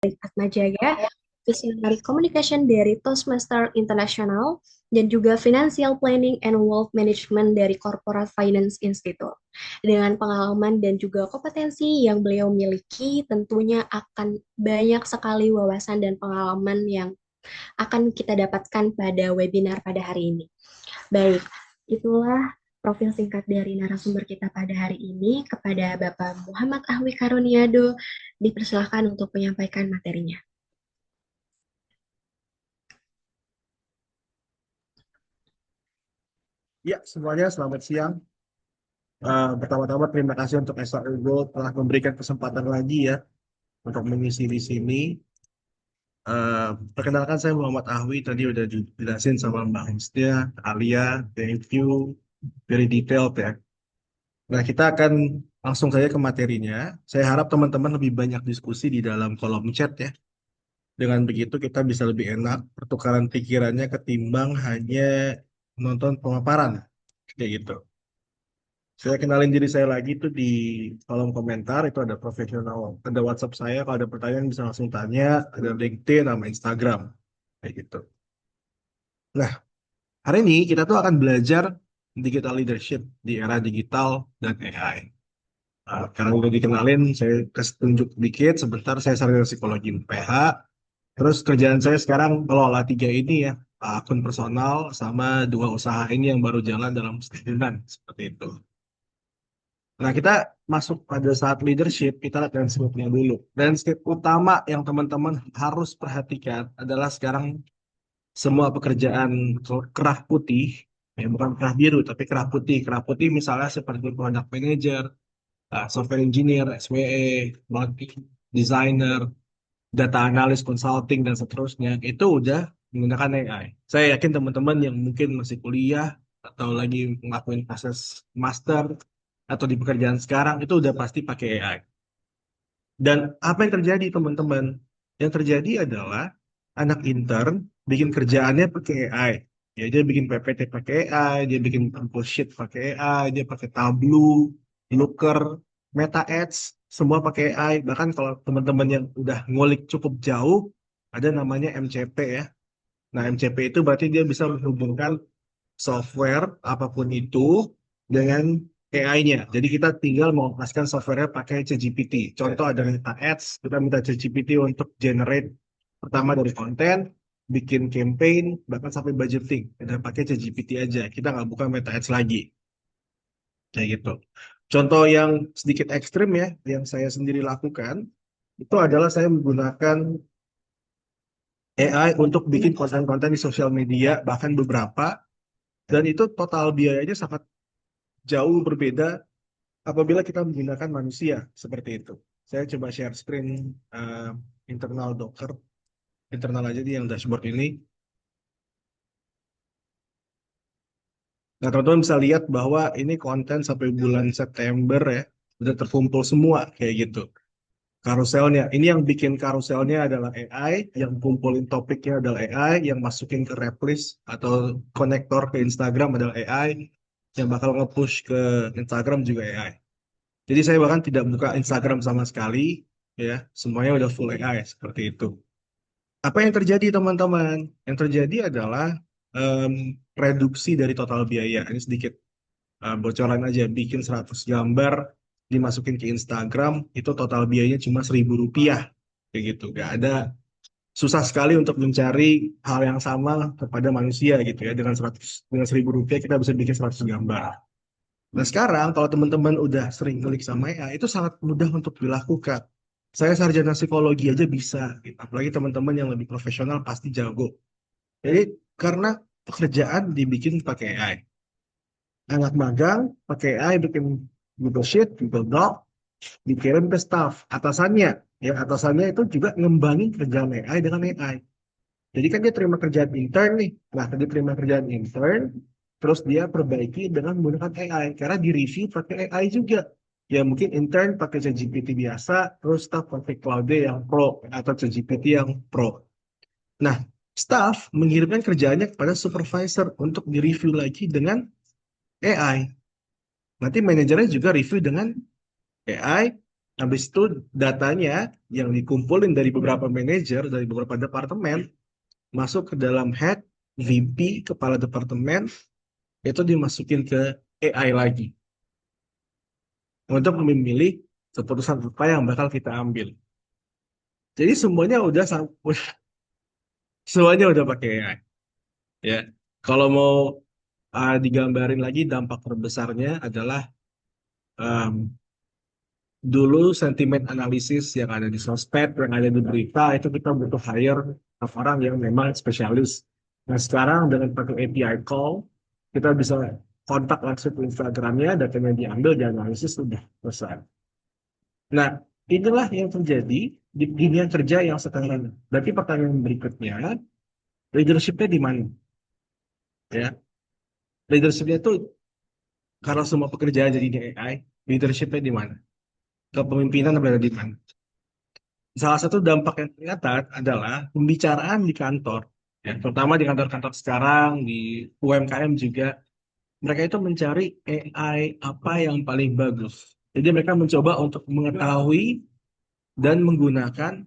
Atma Jaya, Visionary Communication dari Toastmaster International, dan juga Financial Planning and Wealth Management dari Corporate Finance Institute. Dengan pengalaman dan juga kompetensi yang beliau miliki, tentunya akan banyak sekali wawasan dan pengalaman yang akan kita dapatkan pada webinar pada hari ini. Baik, itulah profil singkat dari narasumber kita pada hari ini. Kepada Bapak Muhammad Ahwi Karuniado, dipersilahkan untuk menyampaikan materinya. Ya, semuanya selamat siang. Pertama-tama terima kasih untuk SR Gold telah memberikan kesempatan lagi ya untuk mengisi di sini. Perkenalkan saya Muhammad Ahwi, tadi udah dijelasin sama Mbak Hustia, Alia, thank you, very detailed ya. Nah, kita akan langsung saja ke materinya. Saya harap teman-teman lebih banyak diskusi di dalam kolom chat ya. Dengan begitu kita bisa lebih enak pertukaran pikirannya ketimbang hanya nonton pemaparan kayak gitu. Saya kenalin diri saya lagi tuh di kolom komentar, itu ada profesional, ada WhatsApp saya, kalau ada pertanyaan bisa langsung tanya, ada LinkedIn sama Instagram, kayak gitu. Nah, hari ini kita tuh akan belajar digital leadership di era digital dan AI. Karena udah dikenalin, saya kasih tunjuk dikit, sebentar saya sarjana psikologi UPH, terus kerjaan saya sekarang kelola tiga ini ya, akun personal sama dua usaha ini yang baru jalan dalam setibulan, seperti itu. Nah, kita masuk pada saat leadership, kita lihat landscape-nya dulu. Landscape utama yang teman-teman harus perhatikan adalah sekarang semua pekerjaan kerah putih, ya bukan kerah biru, tapi kerah putih. Kerah putih misalnya seperti product manager, software engineer, SWE, marketing, designer, data analyst, consulting, dan seterusnya, itu udah menggunakan AI. Saya yakin teman-teman yang mungkin masih kuliah atau lagi ngelakuin proses master atau di pekerjaan sekarang itu udah pasti pakai AI. Dan apa yang terjadi teman-teman? Yang terjadi adalah anak intern bikin kerjaannya pakai AI. Ya, dia bikin PPT pakai AI, dia bikin template sheet pakai AI, dia pakai Tableau, Looker, Meta Ads, semua pakai AI. Bahkan kalau teman-teman yang udah ngulik cukup jauh, ada namanya MCP ya. Nah, MCP itu berarti dia bisa menghubungkan software apapun itu dengan AI-nya. Jadi kita tinggal mengoperasikan software-nya pakai ChatGPT. Contoh ada Meta Ads, kita minta ChatGPT untuk generate pertama dari konten, bikin campaign, bahkan sampai budgeting. Kita pakai ChatGPT aja. Kita nggak buka Meta Ads lagi. Kayak gitu. Contoh yang sedikit ekstrim ya, yang saya sendiri lakukan, itu adalah saya menggunakan AI untuk bikin konten-konten di sosial media, bahkan beberapa, dan itu total biayanya sangat jauh berbeda apabila kita menggunakan manusia seperti itu. Saya coba share screen eh, internal Docker, internal aja di yang dashboard ini. Nah, teman-teman bisa lihat bahwa ini konten sampai bulan September ya, udah terkumpul semua kayak gitu. Karuselnya, ini yang bikin karuselnya adalah AI, yang kumpulin topiknya adalah AI, yang masukin ke Replis atau konektor ke Instagram adalah AI, yang bakal nge-push ke Instagram juga AI. Jadi saya bahkan tidak buka Instagram sama sekali, ya, semuanya udah full AI seperti itu. Apa yang terjadi teman-teman? Yang terjadi adalah em, reduksi dari total biaya. Ini sedikit bocoran aja, bikin 100 gambar, dimasukin ke Instagram, itu total biayanya cuma Rp1.000, kayak gitu. Gak ada, susah sekali untuk mencari hal yang sama kepada manusia gitu ya. Dengan Rp1.000 kita bisa bikin 100 gambar. Nah sekarang kalau teman-teman udah sering klik sama AI, itu sangat mudah untuk dilakukan. Saya sarjana psikologi aja bisa, gitu. Apalagi teman-teman yang lebih profesional pasti jago. Jadi karena pekerjaan dibikin pakai AI. Anak magang pakai AI bikin Google Sheet, Google Doc, dikirim ke staff. Atasannya, ya atasannya itu juga ngembangin kerjaan AI dengan AI. Jadi kan dia terima kerjaan intern nih. Nah, dia terima kerjaan intern, terus dia perbaiki dengan menggunakan AI. Karena di review pakai AI juga. Ya mungkin intern pakai ChatGPT biasa, terus staff pakai Claude yang pro atau ChatGPT yang pro. Nah, staff mengirimkan kerjaannya kepada supervisor untuk direview lagi dengan AI. Nanti manajernya juga review dengan AI, Habis itu datanya yang dikumpulin dari beberapa manajer, dari beberapa departemen, masuk ke dalam head, VP, kepala departemen, itu dimasukin ke AI lagi untuk memilih keputusan apa yang bakal kita ambil. Jadi semuanya udah semuanya udah pakai AI. Ya, kalau mau digambarin lagi dampak terbesarnya adalah em, dulu sentimen analisis yang ada di sosmed, yang ada di berita itu kita butuh hire orang yang memang spesialis. Nah sekarang dengan pakai API call kita bisa kontak langsung ke Instagramnya, datanya diambil, dianalisis sudah selesai. Nah inilah yang terjadi di dunia kerja yang sekarang. Berarti pertanyaan berikutnya, leadershipnya di mana? Ya, leadershipnya itu karena semua pekerjaan jadi di AI, leadershipnya di mana? Kepemimpinan berada di mana? Salah satu dampak yang kelihatan adalah pembicaraan di kantor, ya, terutama di kantor-kantor sekarang, di UMKM juga, mereka itu mencari AI apa yang paling bagus. Jadi mereka mencoba untuk mengetahui dan menggunakan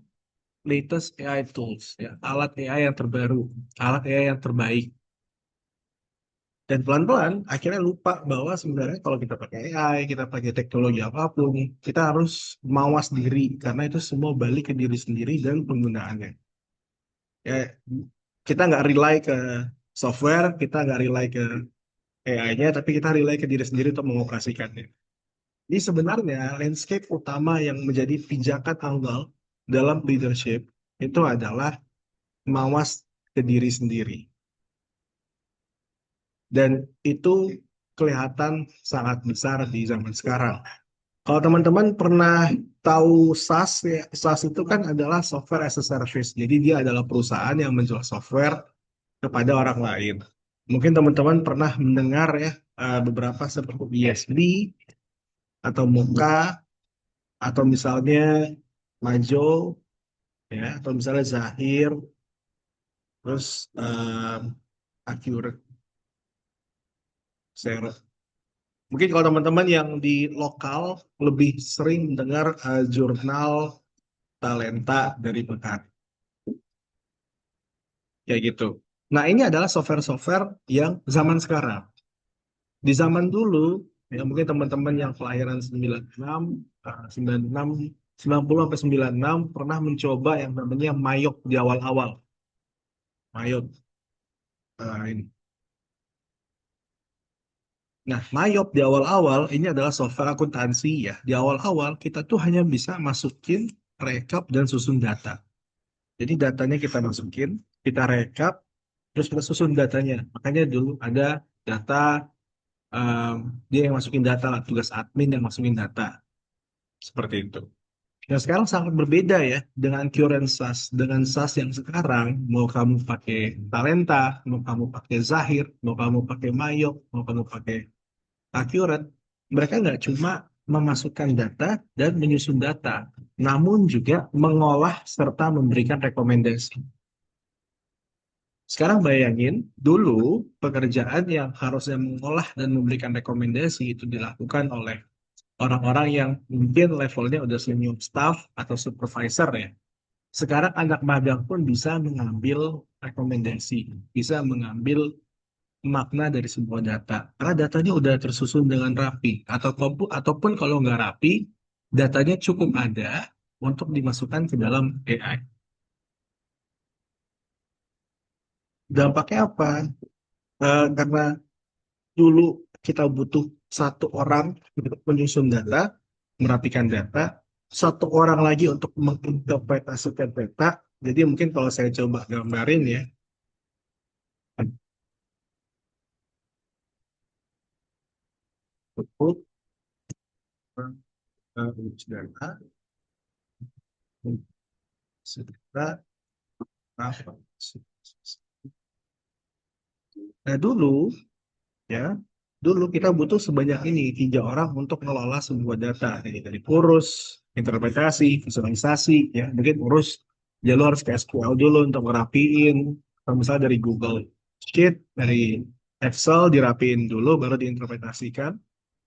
latest AI tools, ya, alat AI yang terbaru, alat AI yang terbaik. Dan pelan-pelan akhirnya lupa bahwa sebenarnya kalau kita pakai AI, kita pakai teknologi apapun, kita harus mawas diri karena itu semua balik ke diri sendiri dan penggunaannya. Ya, kita nggak rely ke software, kita nggak rely ke AI-nya, tapi kita rely ke diri sendiri untuk mengoperasikannya. Jadi sebenarnya landscape utama yang menjadi pijakan awal dalam leadership itu adalah mawas ke diri sendiri. Dan itu kelihatan sangat besar di zaman sekarang. Kalau teman-teman pernah tahu SaaS, ya, SaaS itu kan adalah software as a service. Jadi dia adalah perusahaan yang menjual software kepada orang lain. Mungkin teman-teman pernah mendengar ya beberapa seperti BSB atau Muka atau misalnya Majo ya atau misalnya Zahir terus Accurate Zero. Mungkin kalau teman-teman yang di lokal lebih sering mendengar jurnal talenta dari Pekan kayak gitu. Nah, ini adalah software-software yang zaman sekarang. Di zaman dulu, ya mungkin teman-teman yang kelahiran 96, 96, 90 sampai 96 pernah mencoba yang namanya Mayok di awal-awal. Mayok. Ini. Nah, Mayok di awal-awal ini adalah software akuntansi ya. Di awal-awal kita tuh hanya bisa masukin, rekap, dan susun data. Jadi datanya kita masukin, kita rekap, terus kita susun datanya. Makanya dulu ada data, um, dia yang masukin data lah, tugas admin yang masukin data. Seperti itu. Nah, sekarang sangat berbeda ya dengan current SaaS. Dengan SaaS yang sekarang, mau kamu pakai Talenta, mau kamu pakai Zahir, mau kamu pakai Mayok, mau kamu pakai Accurate, mereka nggak cuma memasukkan data dan menyusun data, namun juga mengolah serta memberikan rekomendasi. Sekarang bayangin, dulu pekerjaan yang harusnya mengolah dan memberikan rekomendasi itu dilakukan oleh orang-orang yang mungkin levelnya udah senior staff atau supervisor ya. Sekarang anak magang pun bisa mengambil rekomendasi, bisa mengambil makna dari sebuah data. Karena datanya udah tersusun dengan rapi. Ataupun kalau nggak rapi, datanya cukup ada untuk dimasukkan ke dalam AI. Dampaknya apa? Karena dulu kita butuh satu orang untuk menyusun data, merapikan data, satu orang lagi untuk menginterpretasikan data. Jadi mungkin kalau saya coba gambarin ya, output data, data, apa? Nah ya, dulu kita butuh sebanyak ini 3 orang untuk mengelola sebuah data, ini dari urus, interpretasi, visualisasi, ya, mungkin urus jalur harus ke SQL dulu untuk ngerapiin, kalau misalnya dari Google Sheet, dari Excel dirapiin dulu, baru diinterpretasikan,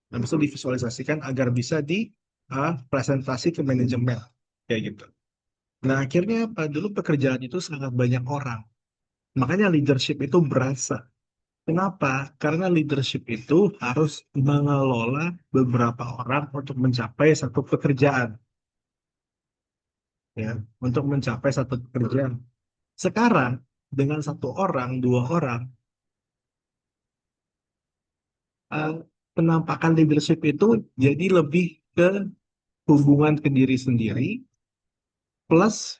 habis itu divisualisasikan agar bisa presentasi ke manajemen kayak gitu. Nah, akhirnya apa? Dulu pekerjaan itu sangat banyak orang. Makanya leadership itu berasa. Kenapa? Karena leadership itu harus mengelola beberapa orang untuk mencapai satu pekerjaan, ya, untuk mencapai satu pekerjaan. Sekarang dengan satu orang, dua orang, eh, penampakan leadership itu jadi lebih ke hubungan ke diri sendiri plus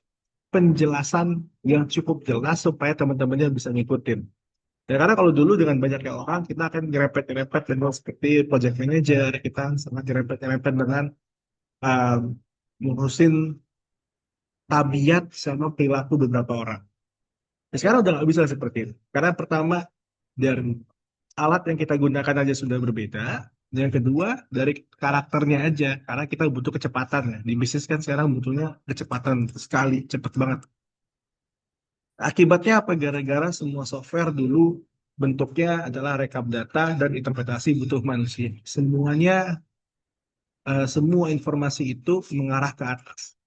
penjelasan yang cukup jelas supaya teman-temannya bisa ngikutin. Ya karena kalau dulu dengan banyaknya orang kita akan nyerempet-nyerempet dengan seperti project manager, kita sangat nyerempet-nyerempet dengan um, ngurusin tabiat sama perilaku beberapa orang. Nah, sekarang udah nggak bisa seperti itu. Karena pertama dari alat yang kita gunakan aja sudah berbeda. Yang kedua dari karakternya aja, karena kita butuh kecepatan ya. Di bisnis kan sekarang butuhnya kecepatan sekali, cepet banget. Akibatnya apa? Gara-gara semua software dulu bentuknya adalah rekap data dan interpretasi butuh manusia. Semua informasi itu mengarah ke atas.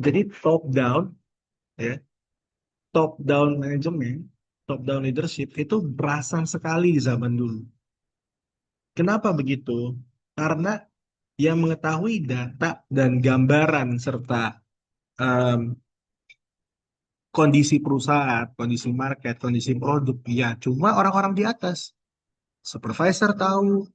Jadi top down, ya, top down manajemen, top down leadership itu berasa sekali di zaman dulu. Kenapa begitu? Karena yang mengetahui data dan gambaran serta em, kondisi perusahaan, kondisi market, kondisi produk, ya cuma orang-orang di atas. Supervisor tahu,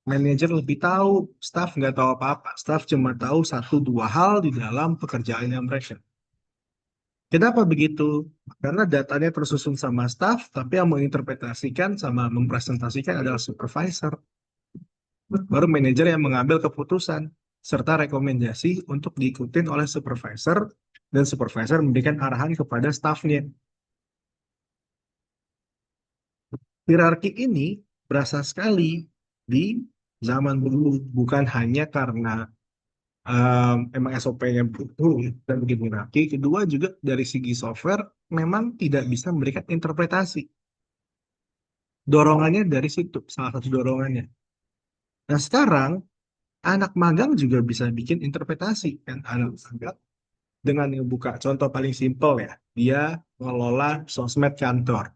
manajer lebih tahu, staff nggak tahu apa-apa. Staff cuma tahu satu dua hal di dalam pekerjaannya mereka. Kenapa begitu? Karena datanya tersusun sama staff, tapi yang menginterpretasikan sama mempresentasikan adalah supervisor. Baru manajer yang mengambil keputusan, serta rekomendasi untuk diikutin oleh supervisor, dan supervisor memberikan arahan kepada staffnya. Hierarki ini berasa sekali di zaman dulu, bukan hanya karena emang SOP-nya butuh dan bikin hierarki. Kedua juga dari segi software memang tidak bisa memberikan interpretasi. Dorongannya dari situ, salah satu dorongannya. Nah sekarang anak magang juga bisa bikin interpretasi kan, anak magang dengan buka contoh paling simpel ya, dia ngelola sosmed kantor.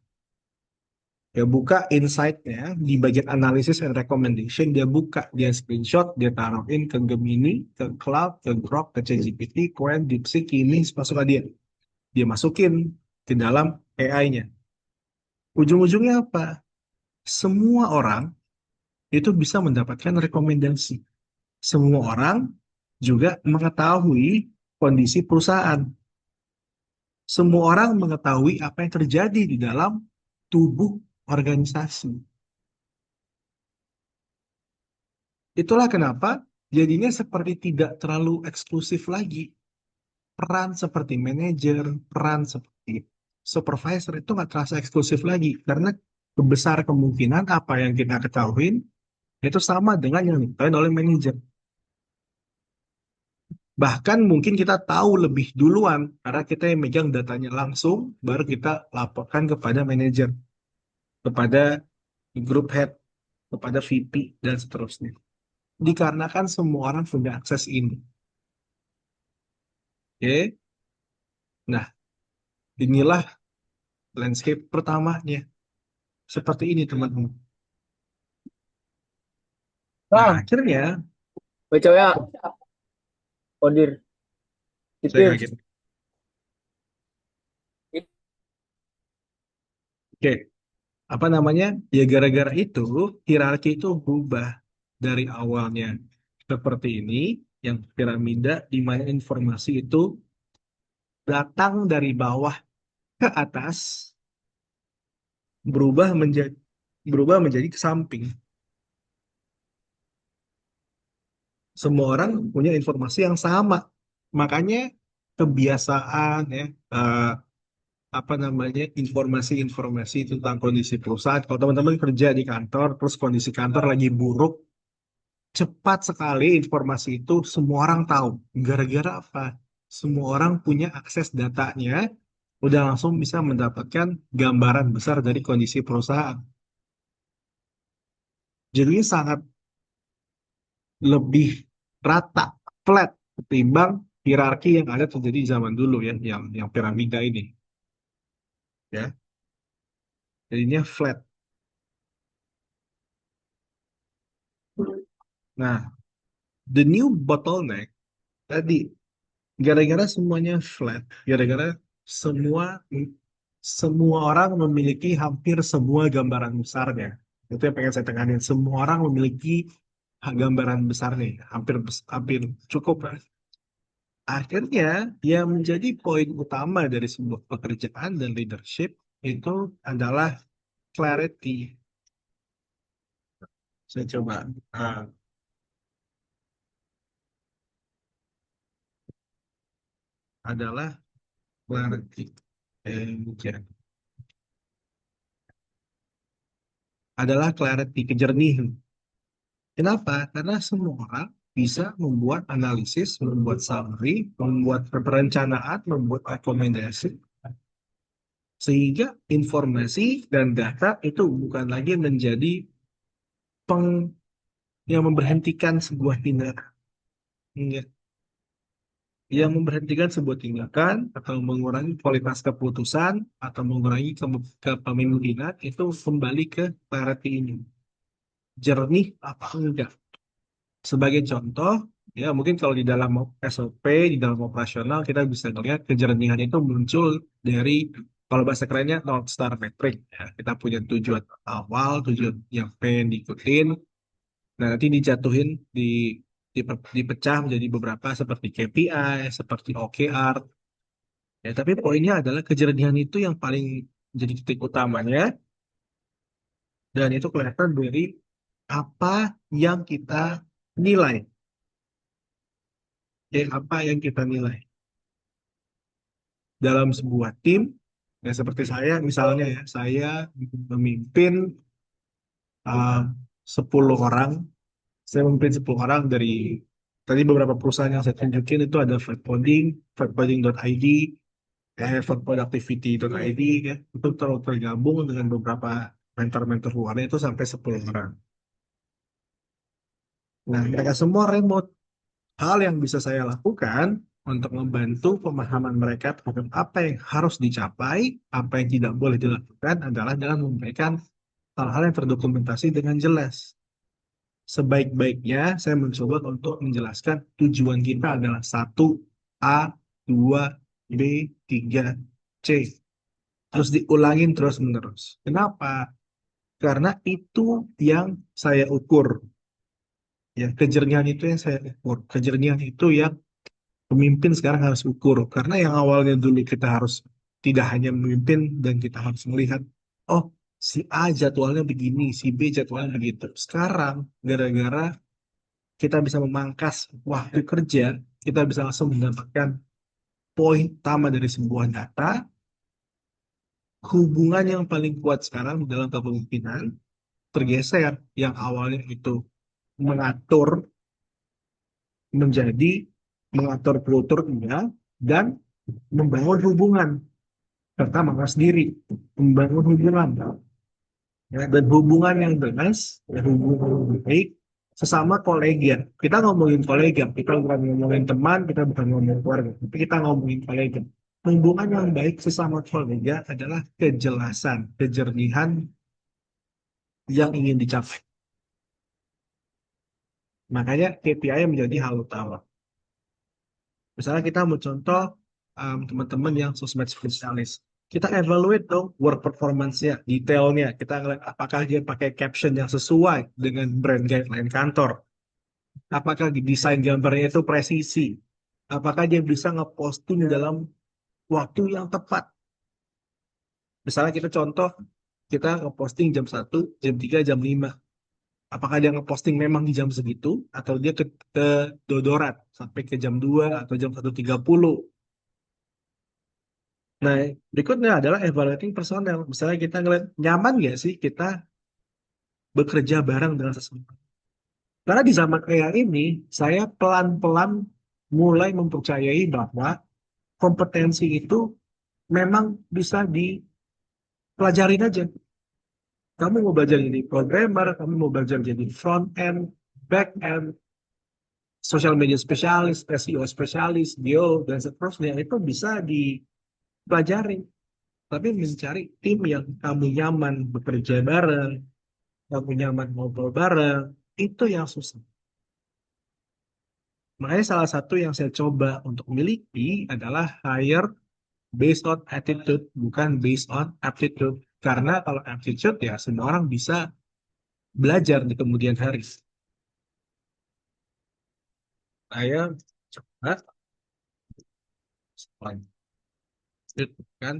Dia buka insight-nya di bagian analysis and recommendation, dia screenshot, dia taruhin ke Gemini, ke Cloud, ke Grok, ke ChatGPT, Qwen, DeepSeek, ini masuk ke dia. Dia masukin ke dalam AI-nya. Ujung-ujungnya apa? Semua orang itu bisa mendapatkan rekomendasi. Semua orang juga mengetahui kondisi perusahaan. Semua orang mengetahui apa yang terjadi di dalam tubuh organisasi. Itulah kenapa jadinya seperti tidak terlalu eksklusif lagi. Peran seperti manajer, peran seperti supervisor itu nggak terasa eksklusif lagi. Karena besar kemungkinan apa yang kita ketahui itu sama dengan yang diketahui oleh manajer. Bahkan mungkin kita tahu lebih duluan karena kita yang megang datanya langsung, baru kita laporkan kepada manajer, kepada grup head, kepada VP, dan seterusnya. Dikarenakan semua orang punya akses ini. Oke, nah inilah landscape pertamanya. Seperti ini teman-teman. Nah Bang, akhirnya BCA Kodir saya itu kaget. Oke, apa namanya? Ya gara-gara itu hierarki itu berubah dari awalnya seperti ini, yang piramida di mana informasi itu datang dari bawah ke atas, berubah menjadi ke samping. Semua orang punya informasi yang sama. Makanya kebiasaan ya, eh, apa namanya, informasi-informasi tentang kondisi perusahaan. Kalau teman-teman kerja di kantor, terus kondisi kantor lagi buruk, cepat sekali informasi itu semua orang tahu. Gara-gara apa? Semua orang punya akses datanya, udah langsung bisa mendapatkan gambaran besar dari kondisi perusahaan. Jadi sangat lebih rata, flat ketimbang hierarki yang ada terjadi zaman dulu ya, yang piramida ini ya. Jadinya flat. Nah, the new bottleneck tadi gara-gara semuanya flat, gara-gara semua semua orang memiliki hampir semua gambaran besarnya. Itu yang pengen saya tekankan. Semua orang memiliki gambaran besarnya, hampir cukup lah. Akhirnya, yang menjadi poin utama dari sebuah pekerjaan dan leadership itu adalah clarity. Saya coba adalah clarity. Ya. Adalah clarity, kejernihan. Kenapa? Karena semua orang bisa membuat analisis, membuat summary, membuat perencanaan, membuat rekomendasi, sehingga informasi dan data itu bukan lagi menjadi peng yang memberhentikan sebuah tindakan. Enggak. Yang memberhentikan sebuah tindakan atau mengurangi kualitas keputusan atau mengurangi kepemimpinan itu kembali ke clarity ini. Jernih apa enggak? Sebagai contoh, ya mungkin kalau di dalam SOP, di dalam operasional, kita bisa lihat kejernihan itu muncul dari, kalau bahasa kerennya, North Star Metric. Ya. Kita punya tujuan awal, tujuan yang pengen diikutin, nah nanti dijatuhin, dipecah menjadi beberapa seperti KPI, seperti OKR. Ya, tapi poinnya adalah kejernihan itu yang paling jadi titik utamanya, dan itu kelihatan dari apa yang kita nilai. Ya, apa yang kita nilai dalam sebuah tim, ya seperti saya misalnya ya, saya memimpin uh, 10 orang, saya memimpin 10 orang dari tadi beberapa perusahaan yang saya tunjukin itu ada Fedcoding.id, Fedproductivity.id ya, itu tergabung dengan beberapa mentor-mentor luarnya itu sampai 10 orang. Nah, mereka semua remote. Hal yang bisa saya lakukan untuk membantu pemahaman mereka terhadap apa yang harus dicapai, apa yang tidak boleh dilakukan adalah dengan memberikan hal-hal yang terdokumentasi dengan jelas. Sebaik-baiknya saya mencoba untuk menjelaskan tujuan kita adalah 1A, 2, B, 3, C. Terus diulangin terus-menerus. Kenapa? Karena itu yang saya ukur. Ya, kejernihan itu yang saya ukur. Kejernihan itu yang pemimpin sekarang harus ukur. Karena yang awalnya dulu kita harus tidak hanya memimpin dan kita harus melihat, oh si A jadwalnya begini, si B jadwalnya begitu. Sekarang gara-gara kita bisa memangkas waktu kerja, kita bisa langsung mendapatkan poin utama dari sebuah data, hubungan yang paling kuat sekarang dalam kepemimpinan tergeser yang awalnya itu mengatur menjadi mengatur kulturnya dan membangun hubungan serta mengawas diri, membangun hubungan ya, dan hubungan yang jelas, dan hubungan yang baik sesama kolega. Kita ngomongin kolega, kita bukan ngomongin teman, kita bukan ngomongin keluarga, tapi kita ngomongin kolega. Hubungan yang baik sesama kolega adalah kejelasan, kejernihan yang ingin dicapai. Makanya KPI menjadi hal utama. Misalnya kita mau contoh teman-teman yang sosmed spesialis. Kita evaluate dong work performance-nya, detailnya. Kita ngeliat apakah dia pakai caption yang sesuai dengan brand guideline kantor. Apakah desain gambarnya itu presisi. Apakah dia bisa ngeposting dalam waktu yang tepat. Misalnya kita contoh, kita ngeposting jam 3, jam 5. Apakah dia ngeposting memang di jam segitu, atau dia ke dodoran sampai ke jam 2 atau jam 1.30. Nah, berikutnya adalah evaluating personel. Misalnya kita ngeliat nyaman nggak sih kita bekerja bareng dengan seseorang. Karena di zaman AI ini, saya pelan-pelan mulai mempercayai bahwa kompetensi itu memang bisa dipelajarin aja. Kamu mau belajar jadi programmer, kamu mau belajar jadi front end, back end, social media spesialis, SEO spesialis, geo, dan seterusnya itu bisa dipelajari. Tapi mencari tim yang kamu nyaman bekerja bareng, kamu nyaman ngobrol bareng, itu yang susah. Makanya salah satu yang saya coba untuk miliki adalah hire based on attitude, bukan based on aptitude. Karena kalau aptitude ya semua orang bisa belajar di kemudian hari. Saya coba lanjut kan.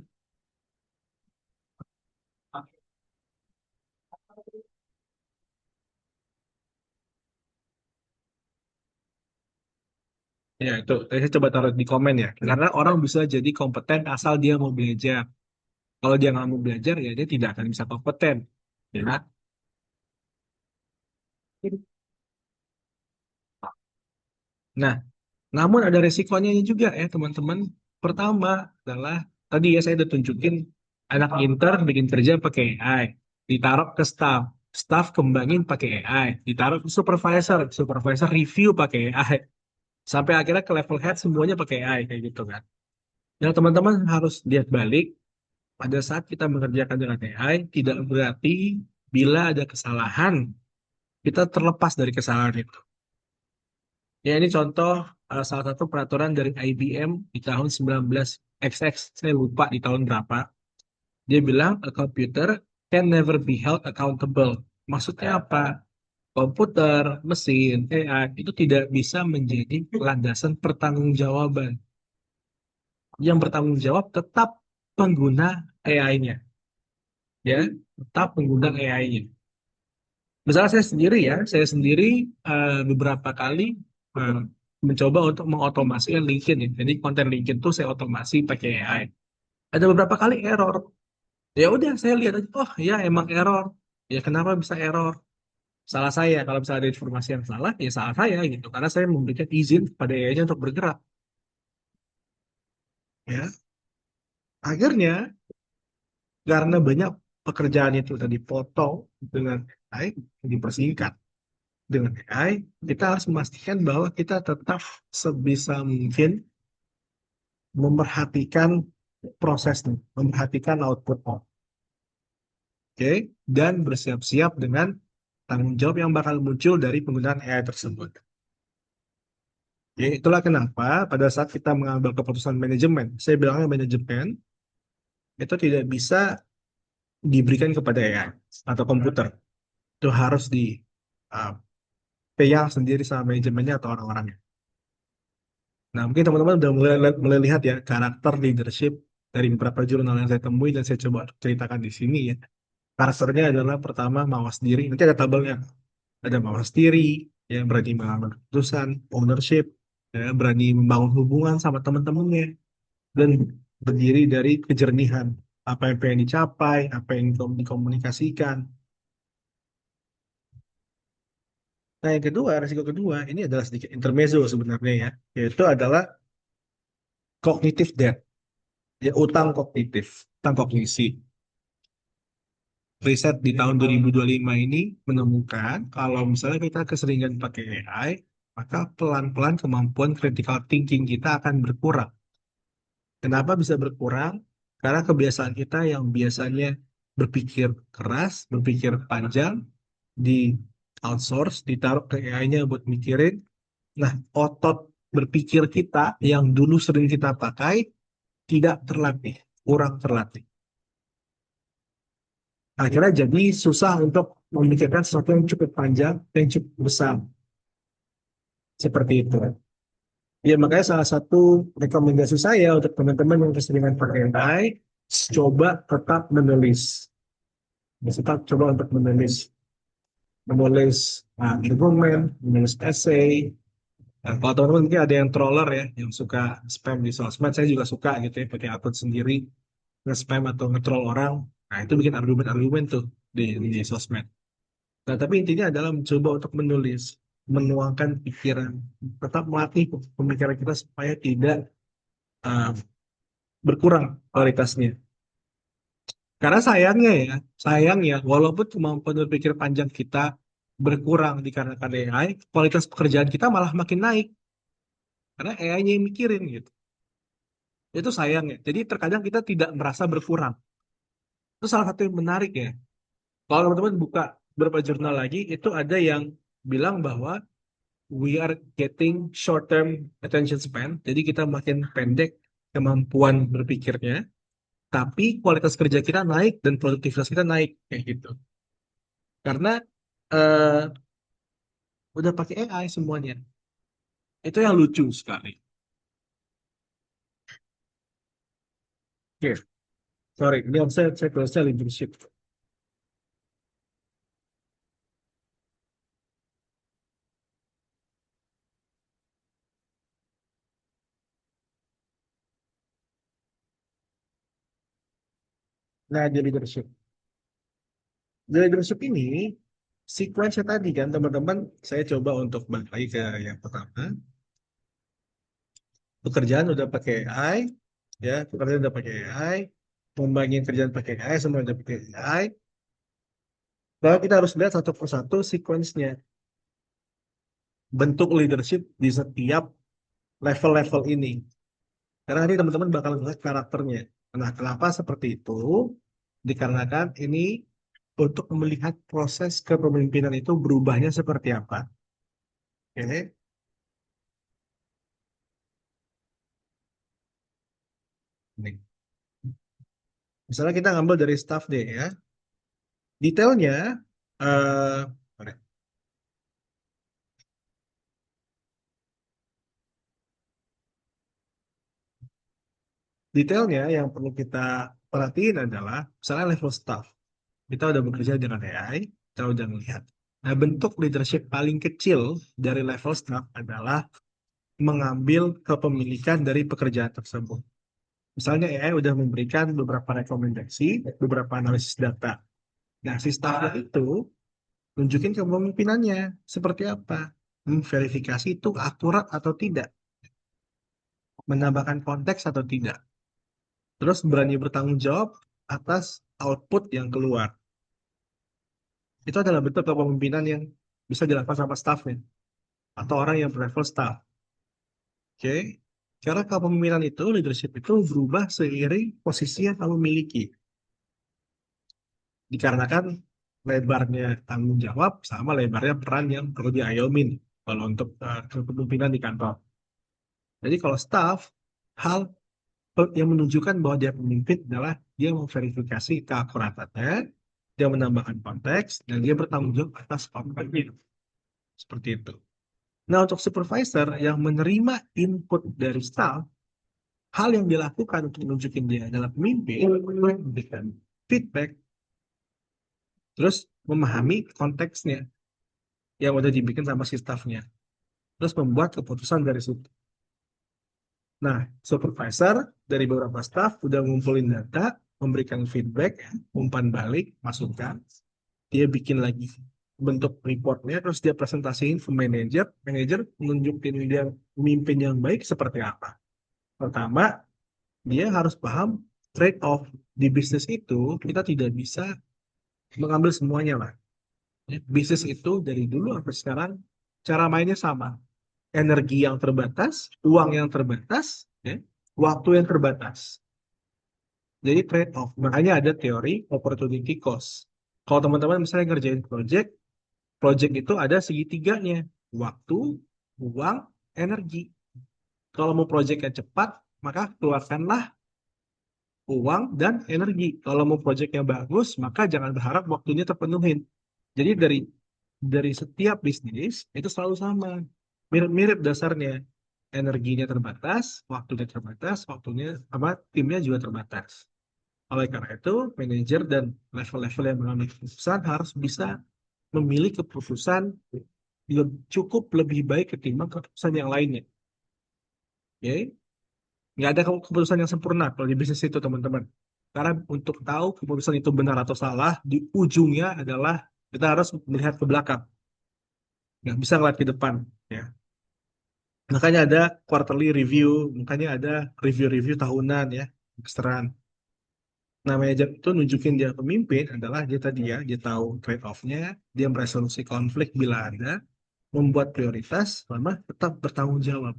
Ya itu, saya coba taruh di komen ya. Karena orang bisa jadi kompeten asal dia mau belajar. Kalau dia nggak mau belajar ya dia tidak akan bisa kompeten. Ya. Nah, namun ada resikonya juga ya teman-teman. Pertama adalah tadi ya saya udah tunjukin anak intern bikin kerja pakai AI, ditaruh ke staff, staff kembangin pakai AI, ditaruh ke supervisor, supervisor review pakai AI, sampai akhirnya ke level head semuanya pakai AI kayak gitu kan. Yang teman-teman harus lihat balik pada saat kita mengerjakan dengan AI tidak berarti bila ada kesalahan kita terlepas dari kesalahan itu. Ya, ini contoh salah satu peraturan dari IBM di tahun 19XX, saya lupa di tahun berapa. Dia bilang, a computer can never be held accountable. Maksudnya apa? Komputer, mesin, AI itu tidak bisa menjadi landasan pertanggungjawaban. Yang bertanggung jawab tetap pengguna AI-nya, ya, tetap pengguna AI-nya. Misalnya saya sendiri beberapa kali eh, mencoba untuk mengotomasikan LinkedIn ya. Jadi konten LinkedIn tuh saya otomasi pakai AI. Ada beberapa kali error. Ya udah saya lihat aja, oh ya emang error. Ya kenapa bisa error? Salah saya. Kalau misalnya ada informasi yang salah, ya salah saya gitu. Karena saya memberikan izin pada AI-nya untuk bergerak. Ya, akhirnya karena banyak pekerjaan itu tadi potong dengan AI, dipersingkat dengan AI, kita harus memastikan bahwa kita tetap sebisa mungkin memperhatikan prosesnya, memperhatikan outputnya, oke, dan bersiap-siap dengan tanggung jawab yang bakal muncul dari penggunaan AI tersebut. Ya, itulah kenapa pada saat kita mengambil keputusan manajemen, saya bilangnya manajemen itu tidak bisa diberikan kepada AI atau komputer, itu harus pegang sendiri sama manajemennya atau orang-orangnya. Nah, mungkin teman-teman udah mulai lihat ya karakter leadership dari beberapa jurnal yang saya temui dan saya coba ceritakan di sini ya. Karakternya adalah pertama mawas diri. Nanti ada tabelnya. Ada mawas diri, yang berani mengambil keputusan, ownership, ya, berani membangun hubungan sama teman-temannya, dan berdiri dari kejernihan. Apa yang pengen dicapai, apa yang dikomunikasikan. Nah, yang kedua, resiko kedua, ini adalah sedikit intermezzo sebenarnya ya, yaitu adalah cognitive debt, ya utang kognitif, utang kognisi. Riset di tahun 2025 ini menemukan kalau misalnya kita keseringan pakai AI, maka pelan-pelan kemampuan critical thinking kita akan berkurang. Kenapa bisa berkurang? Karena kebiasaan kita yang biasanya berpikir keras, berpikir panjang, di outsource, ditaruh ke AI-nya buat mikirin. Nah, otot berpikir kita yang dulu sering kita pakai tidak terlatih, kurang terlatih. Akhirnya jadi susah untuk memikirkan sesuatu yang cukup panjang dan cukup besar. Seperti itu. Ya, makanya salah satu rekomendasi saya untuk teman-teman yang keseringan pakai AI, coba tetap menulis. Tetap coba untuk menulis argumen, menulis essay. Nah, kalau teman-teman mungkin ada yang troller ya, yang suka spam di sosmed, saya juga suka gitu ya, pakai akun sendiri, nge-spam atau nge-troll orang. Nah, itu bikin argumen-argumen tuh di sosmed. Nah, tapi intinya adalah mencoba untuk menulis, menuangkan pikiran, tetap melatih pemikiran kita supaya tidak uh, berkurang kualitasnya. Karena sayangnya ya, walaupun kemampuan berpikir panjang kita berkurang dikarenakan AI, kualitas pekerjaan kita malah makin naik karena AI-nya yang mikirin gitu. Itu sayangnya. Jadi terkadang kita tidak merasa berkurang. Itu salah satu yang menarik ya. Kalau teman-teman buka beberapa jurnal lagi, itu ada yang bilang bahwa we are getting short-term attention span. Jadi kita makin pendek kemampuan berpikirnya, tapi kualitas kerja kita naik dan produktivitas kita naik kayak gitu. Karena eh, udah pakai AI semuanya. Itu yang lucu sekali. Oke, sorry, ini saya tulisnya leadership. Nah, di leadership. Di leadership ini, sequence tadi kan teman-teman, saya coba untuk balik lagi ke yang pertama. Pekerjaan udah pakai AI, ya, pekerjaan udah pakai AI, pembagian kerjaan pakai AI, semua udah pakai AI. Lalu kita harus lihat satu persatu sequence-nya. Bentuk leadership di setiap level-level ini. Karena nanti teman-teman bakal lihat karakternya. Nah, kenapa seperti itu? Dikarenakan ini untuk melihat proses kepemimpinan itu berubahnya seperti apa. Oke, ini. Misalnya kita ngambil dari staff deh ya. Detailnya, mana? Detailnya yang perlu kita perhatiin adalah misalnya level staff. Kita udah bekerja dengan AI, kita udah melihat. Nah, bentuk leadership paling kecil dari level staff adalah mengambil kepemilikan dari pekerjaan tersebut. Misalnya AI udah memberikan beberapa rekomendasi, beberapa analisis data. Nah, si staffnya itu tunjukin kepemimpinannya seperti apa, verifikasi itu akurat atau tidak, menambahkan konteks atau tidak, terus berani bertanggung jawab atas output yang keluar. Itu adalah bentuk kepemimpinan yang bisa dilakukan sama staffnya atau orang yang berlevel staff. Oke, cara kepemimpinan itu, leadership itu berubah seiring posisi yang kamu miliki. Dikarenakan lebarnya tanggung jawab sama lebarnya peran yang perlu diayomin kalau untuk kepemimpinan di kantor. Jadi kalau staff, hal yang menunjukkan bahwa dia pemimpin adalah dia memverifikasi keakuratannya, dia menambahkan konteks, dan dia bertanggung jawab atas konteksnya. Seperti itu. Nah, untuk supervisor yang menerima input dari staff, hal yang dilakukan untuk menunjukkan dia adalah pemimpin, memberikan feedback, terus memahami konteksnya yang udah dibikin sama si staffnya, terus membuat keputusan dari situ. Nah, supervisor dari beberapa staff udah ngumpulin data, memberikan feedback, umpan balik, masukan, dia bikin lagi bentuk reportnya, terus dia presentasiin ke manajer, manajer menunjukin dia pemimpin yang baik seperti apa. Pertama, dia harus paham trade-off di bisnis itu, kita tidak bisa mengambil semuanya lah. Bisnis itu dari dulu sampai sekarang, cara mainnya sama. Energi yang terbatas, uang yang terbatas, ya, waktu yang terbatas. Jadi trade-off. Makanya ada teori opportunity cost. Kalau teman-teman misalnya ngerjain project, project itu ada segitiganya. Waktu, uang, energi. Kalau mau project yang cepat, maka keluarkanlah uang dan energi. Kalau mau project yang bagus, maka jangan berharap waktunya terpenuhin. Jadi dari setiap bisnis itu selalu sama. Mirip-mirip dasarnya. Energinya terbatas, waktunya terbatas, waktunya apa timnya juga terbatas. Oleh karena itu, manajer dan level-level yang mengambil keputusan harus bisa memilih keputusan yang cukup lebih baik ketimbang keputusan yang lainnya. Oke? Nggak ada keputusan yang sempurna kalau di bisnis itu, teman-teman. Karena untuk tahu keputusan itu benar atau salah, di ujungnya adalah kita harus melihat ke belakang. Nggak bisa ngeliat ke depan. Ya. Makanya ada quarterly review, makanya ada review-review tahunan ya, ekstern. Nah, manajer itu nunjukin dia pemimpin adalah dia tadi ya, dia tahu trade off-nya, dia meresolusi konflik bila ada, membuat prioritas, sama tetap bertanggung jawab.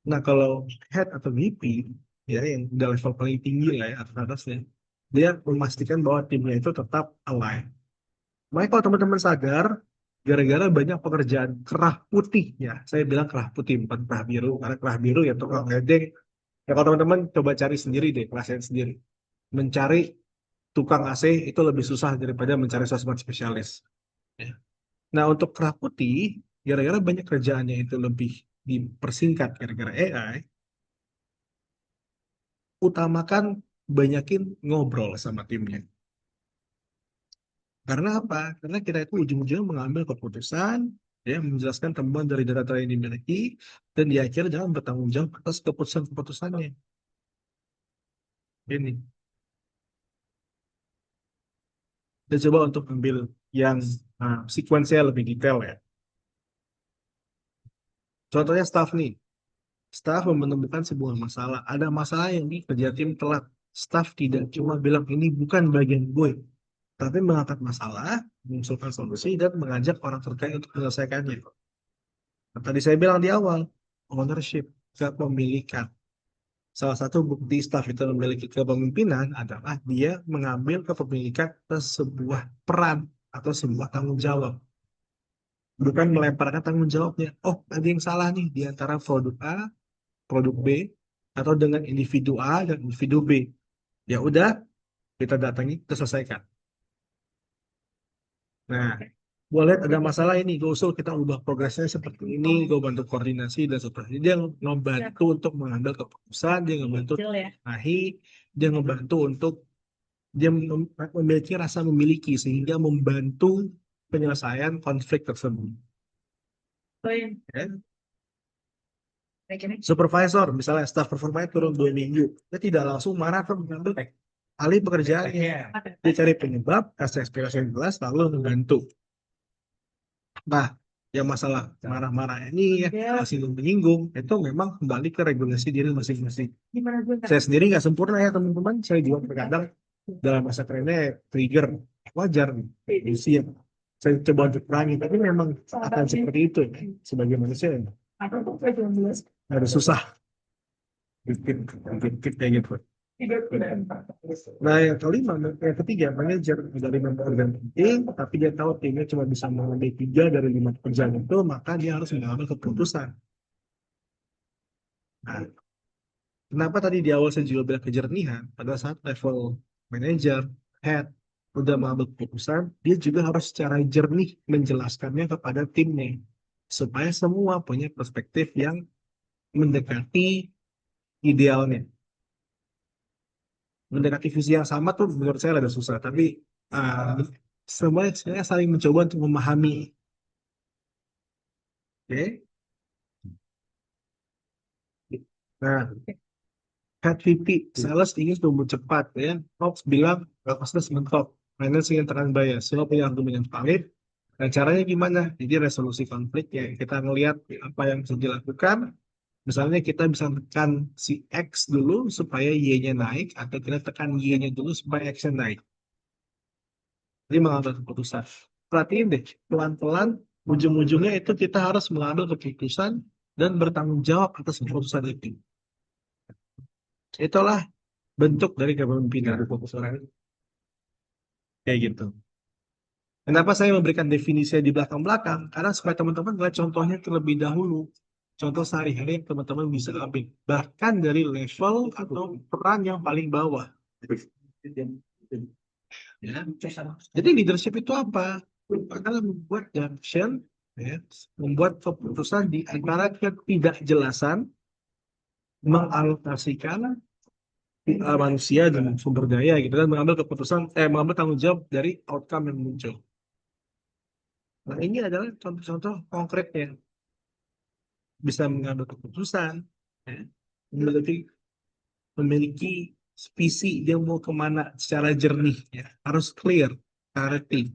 Nah, kalau head atau VP, ya yang udah level paling tinggi lah ya, atasnya, dia memastikan bahwa timnya itu tetap align. Makanya kalau teman-teman sadar, gara-gara banyak pekerjaan kerah putih ya, saya bilang kerah putih bukan kerah biru, karena kerah biru ya tukang ledeng. Ya kalau teman-teman coba cari sendiri deh, rasain sendiri. Mencari tukang AC itu lebih susah daripada mencari sosmed spesialis. Ya. Nah untuk kerah putih, gara-gara banyak kerjaannya itu lebih dipersingkat gara-gara AI, utamakan banyakin ngobrol sama timnya. Karena apa? Karena kita itu ujung-ujungnya mengambil keputusan, ya, menjelaskan temuan dari data yang dimiliki, dan di akhir jangan bertanggung jawab atas keputusan-keputusannya. Ini. Kita coba untuk ambil yang sekuensinya lebih detail ya. Contohnya staff nih. Staff menemukan sebuah masalah. Ada masalah yang kerja tim telat. Staff tidak cuma bilang ini bukan bagian gue, tapi mengangkat masalah, mengusulkan solusi, dan mengajak orang terkait untuk menyelesaikannya. Nah, tadi saya bilang di awal, ownership, kepemilikan. Salah satu bukti staf itu memiliki kepemimpinan adalah dia mengambil kepemilikan atas sebuah peran atau sebuah tanggung jawab. Bukan melemparkan tanggung jawabnya. Oh, ada yang salah nih di antara produk A, produk B, atau dengan individu A dan individu B. Ya udah, kita datangi, kita selesaikan. Nah, gue lihat ada masalah ini, gue usul kita ubah progresnya seperti ini, gue bantu koordinasi dan seterusnya. Dia ngebantu untuk mengambil keputusan, dia ngebantu nahi, dia ngebantu untuk dia memiliki rasa memiliki sehingga membantu penyelesaian konflik tersebut. Ya. Supervisor, misalnya staff performanya turun 2 minggu, dia tidak langsung marah atau mengambil alih pekerjaannya. Dia cari penyebab, kasih eksplikasi yang jelas, lalu membantu. Nah, yang masalah marah-marah ini ya, masih menyinggung, itu memang kembali ke regulasi diri masing-masing. Saya sendiri nggak sempurna ya teman-teman, saya juga terkadang dalam masa kerennya trigger, wajar nih, usia. Saya coba untuk kurangi, tapi memang akan seperti itu ya. Sebagai manusia ya. Harus susah, bikin kayak gitu. Nah, yang kelima, yang ketiga, manajer dari member dan penting, tapi dia tahu timnya cuma bisa mengambil 3 dari 5 pekerjaan itu, maka dia harus mengambil keputusan. Nah, kenapa tadi di awal saya juga bilang kejernihan, pada saat level manager, head, udah mengambil keputusan, dia juga harus secara jernih menjelaskannya kepada timnya, supaya semua punya perspektif yang mendekati idealnya. Mendekati visi yang sama tuh menurut saya agak susah, tapi semuanya saya saling mencoba untuk memahami. Oke. Nah, head VP sales ingin tumbuh cepat ya. Ops bilang cost mentok, finance ingin tekan bayar, semua punya argumen yang valid. Nah, caranya gimana? Jadi resolusi konflik ya, kita ngelihat apa yang bisa dilakukan. Misalnya kita bisa tekan si X dulu supaya Y-nya naik, atau kita tekan Y-nya dulu supaya X-nya naik. Jadi mengambil keputusan. Perhatiin deh, pelan-pelan ujung-ujungnya itu kita harus mengambil keputusan dan bertanggung jawab atas keputusan itu. Itulah bentuk dari kepemimpinan. Kayak gitu. Kenapa saya memberikan definisi di belakang-belakang? Karena supaya teman-teman lihat contohnya terlebih dahulu. Contoh sehari-hari yang teman-teman bisa ambil. Bahkan dari level atau peran yang paling bawah. Ya. Jadi leadership itu apa? Adalah membuat junction, ya, membuat keputusan di antara ketidakjelasan, mengalokasikan manusia dan sumber daya gitu, dan mengambil keputusan, mengambil tanggung jawab dari outcome yang muncul. Nah, ini adalah contoh-contoh konkretnya. Bisa mengambil keputusan, ya, memiliki visi dia mau kemana secara jernih, ya, harus clear, clarity.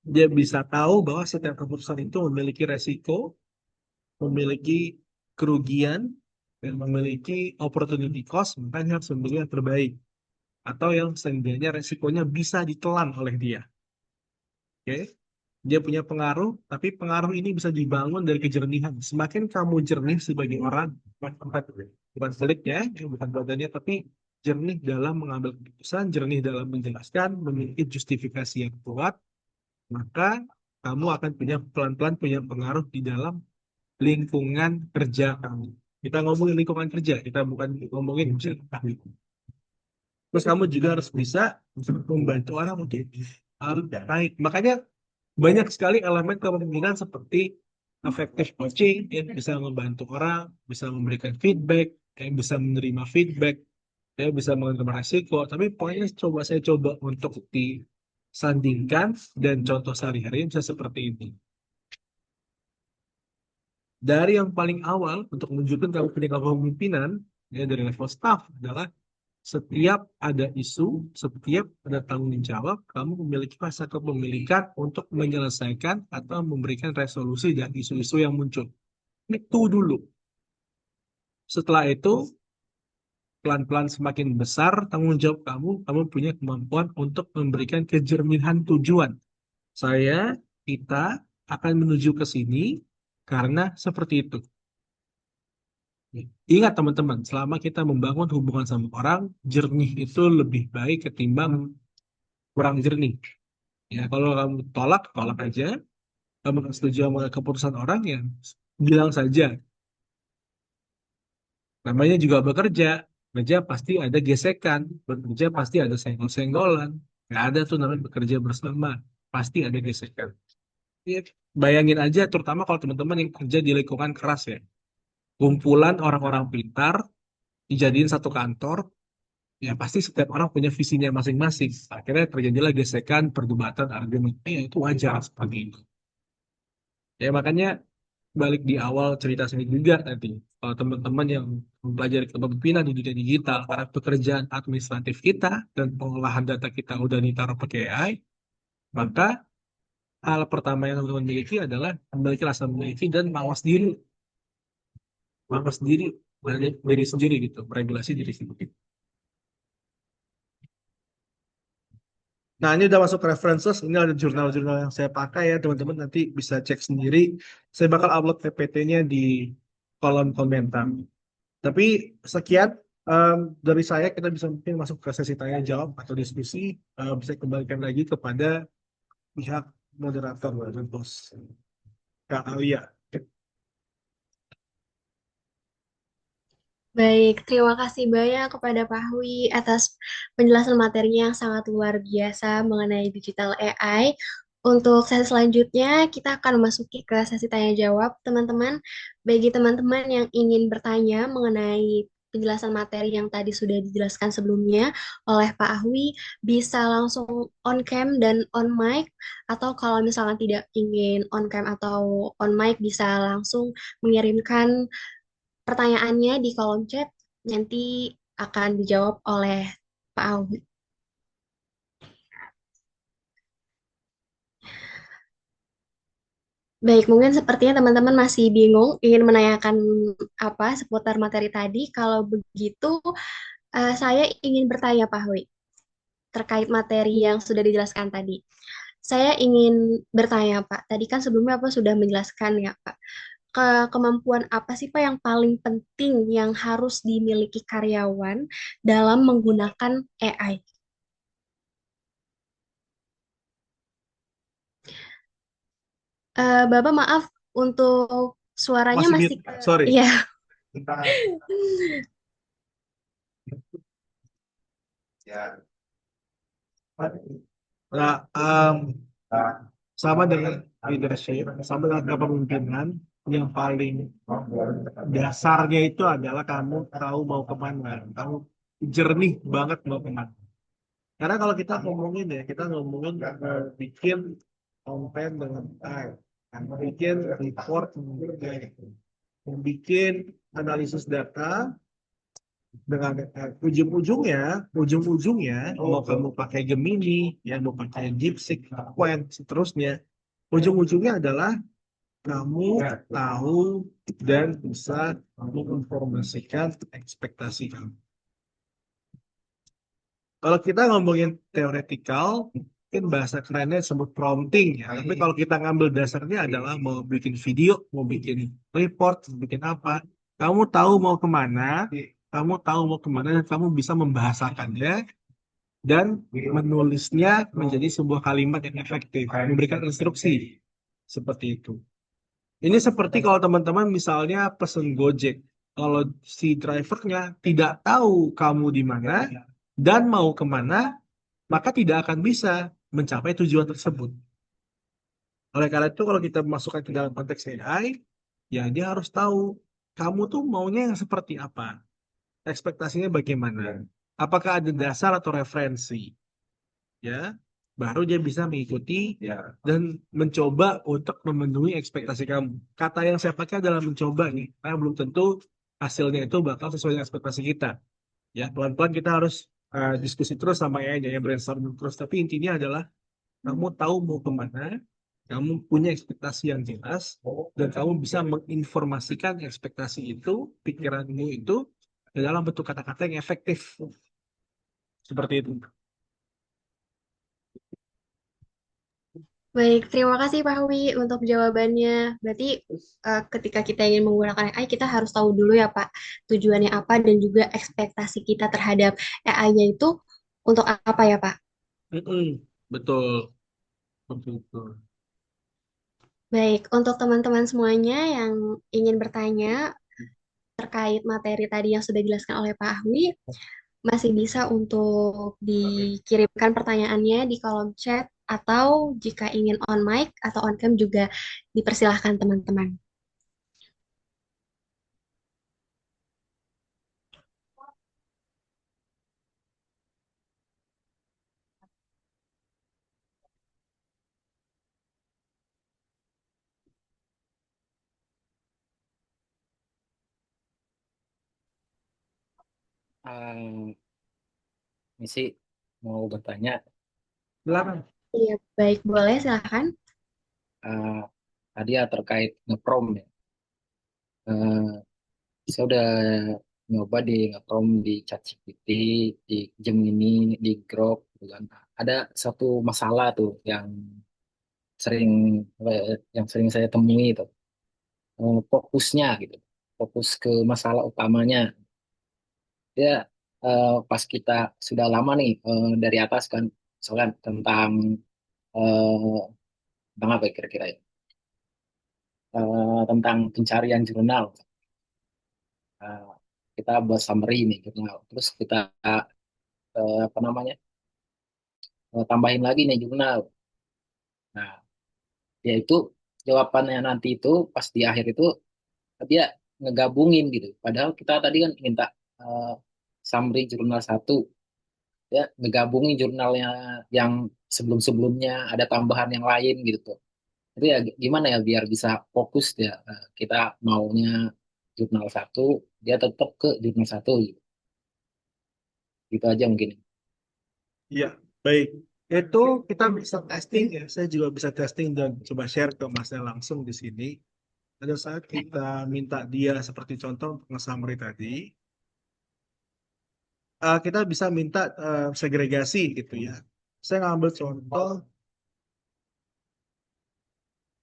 Dia bisa tahu bahwa setiap keputusan itu memiliki resiko, memiliki kerugian, dan memiliki opportunity cost, makanya harus memilih yang terbaik atau yang setidaknya resikonya bisa ditelan oleh dia. Oke, dia punya pengaruh, tapi pengaruh ini bisa dibangun dari kejernihan. Semakin kamu jernih sebagai orang, bukan kulitnya, bukan badannya, tapi jernih dalam mengambil keputusan, jernih dalam menjelaskan, memiliki justifikasi yang kuat, maka kamu akan punya pelan-pelan punya pengaruh di dalam lingkungan kerja kamu. Kita ngomongin lingkungan kerja, kita bukan ngomongin misalnya. Terus kamu juga harus bisa membantu orang untuk baik. Makanya banyak sekali elemen kepemimpinan seperti effective coaching yang bisa membantu orang, bisa memberikan feedback, yang bisa menerima feedback, ya bisa menerima resiko. Tapi poinnya saya coba untuk disandingkan dan contoh sehari-hari bisa seperti ini. Dari yang paling awal untuk menunjukkan kamu punya kepemimpinan ya dari level staff adalah setiap ada isu, setiap ada tanggung jawab, kamu memiliki rasa kepemilikan untuk menyelesaikan atau memberikan resolusi dan isu-isu yang muncul. Itu dulu. Setelah itu, pelan-pelan semakin besar tanggung jawab kamu, kamu punya kemampuan untuk memberikan kejernihan tujuan. Kita akan menuju ke sini karena seperti itu. Ingat teman-teman, selama kita membangun hubungan sama orang, jernih itu lebih baik ketimbang kurang jernih. Ya, kalau kamu tolak, tolak aja. Kamu nggak setuju sama keputusan orang, ya bilang saja. Namanya juga bekerja. Bekerja pasti ada gesekan. Bekerja pasti ada senggol-senggolan. Nggak ada tuh namanya bekerja bersama. Pasti ada gesekan. Ya, bayangin aja, terutama kalau teman-teman yang kerja di lingkungan keras ya. Kumpulan orang-orang pintar, dijadiin satu kantor, ya pasti setiap orang punya visinya masing-masing. Akhirnya terjadilah gesekan, perdebatan, argumen. Itu wajar seperti itu. Ya makanya balik di awal cerita saya juga nanti. Kalau teman-teman yang mempelajari kepemimpinan di dunia digital, karena pekerjaan administratif kita dan pengolahan data kita udah ditaruh pakai AI, maka hal pertama yang teman-teman miliki adalah memiliki rasa memiliki dan mawas diri. Mawas diri dari diri sendiri gitu, meregulasi diri sendiri. Nah, ini udah masuk references. Ini ada jurnal-jurnal yang saya pakai ya, teman-teman nanti bisa cek sendiri. Saya bakal upload PPT-nya di kolom komentar. Tapi sekian dari saya, kita bisa mungkin masuk ke sesi tanya jawab atau diskusi. Bisa kembalikan lagi kepada pihak moderator dan bos Kak Alia. Baik, terima kasih banyak kepada Pak Hui atas penjelasan materinya yang sangat luar biasa mengenai digital AI. Untuk sesi selanjutnya, kita akan memasuki ke sesi tanya jawab, teman-teman. Bagi teman-teman yang ingin bertanya mengenai penjelasan materi yang tadi sudah dijelaskan sebelumnya oleh Pak Hui, bisa langsung on cam dan on mic, atau kalau misalnya tidak ingin on cam atau on mic, bisa langsung mengirimkan pertanyaannya di kolom chat, nanti akan dijawab oleh Pak Augi. Baik, mungkin sepertinya teman-teman masih bingung ingin menanyakan apa seputar materi tadi. Kalau begitu, saya ingin bertanya Pak Hui terkait materi yang sudah dijelaskan tadi. Saya ingin bertanya Pak, tadi kan sebelumnya Pak sudah menjelaskan ya Pak, kemampuan apa sih Pak yang paling penting yang harus dimiliki karyawan dalam menggunakan AI? Bapak maaf untuk suaranya Masih masih mute, sorry. iya. Ya. Nah, sama dengan leadership, sama dengan kepemimpinan, yang paling dasarnya itu adalah kamu tahu mau kemana, kamu jernih banget mau kemana. Karena kalau kita ngomongin ya, kita ngomongin bikin konten dengan AI, bikin report, bikin analisis data dengan ujung-ujungnya mau kamu pakai Gemini, ya mau pakai DeepSeek, Qwen, seterusnya, ujung-ujungnya adalah kamu tahu dan bisa menginformasikan ekspektasi kamu. Kalau kita ngomongin teoretikal, mungkin bahasa kerennya disebut prompting ya. Tapi kalau kita ngambil dasarnya adalah mau bikin video, mau bikin report, mau bikin apa, kamu tahu mau kemana, kamu tahu mau kemana, dan kamu bisa membahasakannya dan menulisnya menjadi sebuah kalimat yang efektif, memberikan instruksi seperti itu. Ini seperti kalau teman-teman misalnya pesen Gojek, kalau si drivernya tidak tahu kamu di mana dan mau kemana, maka tidak akan bisa mencapai tujuan tersebut. Oleh karena itu, kalau kita masukkan ke dalam konteks AI, ya dia harus tahu kamu tuh maunya yang seperti apa, ekspektasinya bagaimana, apakah ada dasar atau referensi, ya, baru dia bisa mengikuti ya, dan mencoba untuk memenuhi ekspektasi kamu. Kata yang saya pakai adalah mencoba nih, karena belum tentu hasilnya itu bakal sesuai dengan ekspektasi kita. Ya, pelan-pelan kita harus diskusi terus sama AI-nya, ya, brainstorming terus. Tapi intinya adalah kamu tahu mau kemana, kamu punya ekspektasi yang jelas, dan kamu bisa menginformasikan ekspektasi itu, pikiranmu itu, dalam bentuk kata-kata yang efektif. Seperti itu. Baik, terima kasih Pak Wi untuk jawabannya. Berarti ketika kita ingin menggunakan AI, kita harus tahu dulu ya Pak, tujuannya apa dan juga ekspektasi kita terhadap AI-nya itu untuk apa ya Pak? Mm-mm, betul, betul, betul. Baik, untuk teman-teman semuanya yang ingin bertanya terkait materi tadi yang sudah dijelaskan oleh Pak Wi, masih bisa untuk dikirimkan pertanyaannya di kolom chat atau jika ingin on mic atau on cam juga dipersilahkan teman-teman. Eh, ini sih mau bertanya, Silakan. Iya, baik, boleh silahkan. eh, tadi ya terkait ngeprom ya. Eh, saya udah nyoba di ngeprom di ChatGPT, di Gemini, di Grok, gitu kan. Ada satu masalah tuh sering yang sering saya temui itu, fokusnya gitu, fokus ke masalah utamanya. Dia pas kita sudah lama nih dari atas kan, misalkan eh, tentang apa ya kira-kira ya? Tentang pencarian jurnal. Eh, kita buat summary nih jurnal. Terus kita apa namanya tambahin lagi nih jurnal. Nah, dia itu jawabannya nanti itu pas di akhir itu dia ngegabungin gitu. Padahal kita tadi kan minta eh, summary jurnal satu, ya ngegabungin jurnalnya yang sebelum-sebelumnya ada tambahan yang lain gitu tuh. Itu ya gimana ya biar bisa fokus ya, kita maunya jurnal satu, dia tetap ke jurnal satu gitu. Gitu aja mungkin. Iya, baik. Itu kita bisa testing ya. Saya juga bisa testing dan coba share ke Masnya langsung di sini. Pada saat kita minta dia seperti contoh untuk nge-summary tadi, kita bisa minta segregasi gitu ya. Saya ngambil contoh,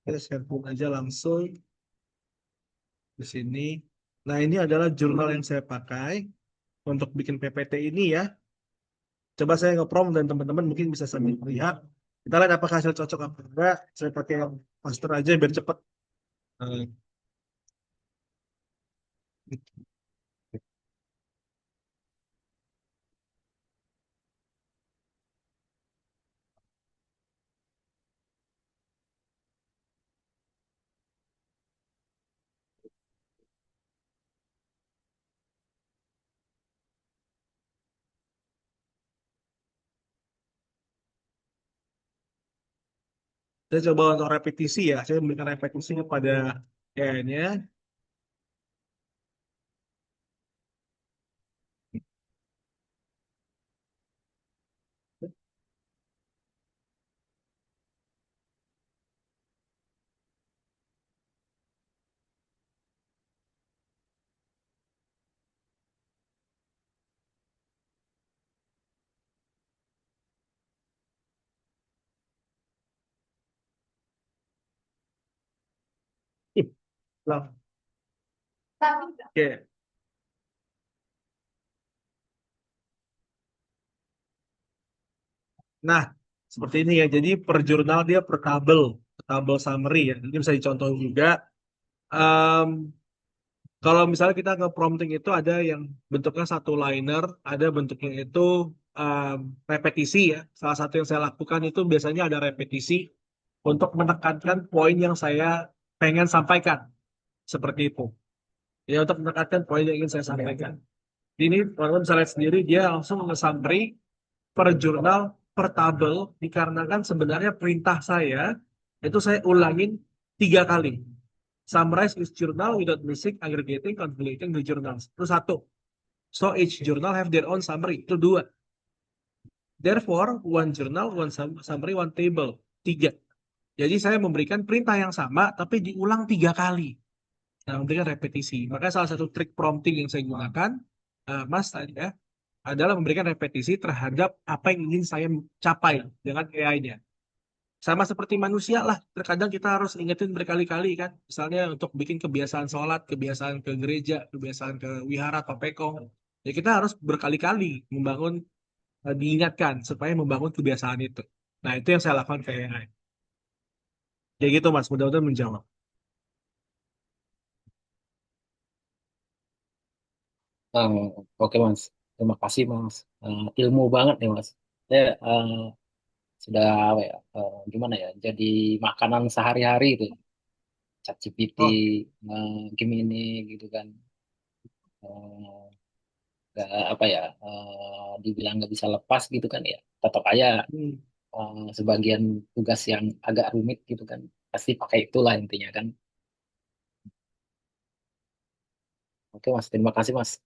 saya share pun aja langsung di sini. Nah, ini adalah jurnal yang saya pakai untuk bikin PPT ini ya. Coba saya nge-prom dan teman-teman mungkin bisa sambil melihat. Kita lihat apakah hasil cocok apa enggak. Saya pakai yang master aja biar cepat. Eh, Saya coba untuk repetisi ya. Saya memberikan repetisi kepada AI-nya. Lah, oke. Nah, seperti ini ya. Jadi per jurnal dia per tabel summary ya. Ini bisa dicontoh juga. Em, Kalau misalnya kita nge-prompting itu ada yang bentuknya satu liner, ada bentuknya itu em, repetisi ya. Salah satu yang saya lakukan itu biasanya ada repetisi untuk menekankan poin yang saya pengen sampaikan. Seperti itu. Ya, untuk menekankan poin yang ingin saya sampaikan. Ini teman-teman bisa lihat sendiri, dia langsung nge-summary per jurnal, per tabel, dikarenakan sebenarnya perintah saya itu saya ulangin 3 kali. Summarize each journal without missing, aggregating, conflating the journals. Itu satu. So each journal have their own summary. Itu dua. Therefore, one journal, one summary, one table. Tiga. Jadi saya memberikan perintah yang sama, tapi diulang 3 kali. Nah, memberikan repetisi. Maka salah satu trik prompting yang saya gunakan, Mas tadi ya, adalah memberikan repetisi terhadap apa yang ingin saya capai dengan AI-nya. Sama seperti manusia lah, terkadang kita harus ingetin berkali-kali kan. Misalnya untuk bikin kebiasaan sholat, kebiasaan ke gereja, kebiasaan ke wihara atau pekong. Ya kita harus berkali-kali membangun, diingatkan supaya membangun kebiasaan itu. Nah itu yang saya lakukan ke AI. Ya gitu Mas, mudah-mudahan menjawab. Eh, oke Mas, terima kasih Mas. Ilmu banget nih Mas. Saya sudah apa ya, gimana ya, jadi makanan sehari-hari itu. ChatGPT, Oh, Gemini gitu kan. Eh, apa ya, dibilang nggak bisa lepas gitu kan ya. Tetap aja hmm. sebagian tugas yang agak rumit gitu kan. Pasti pakai itulah intinya kan. Oke Mas, terima kasih Mas.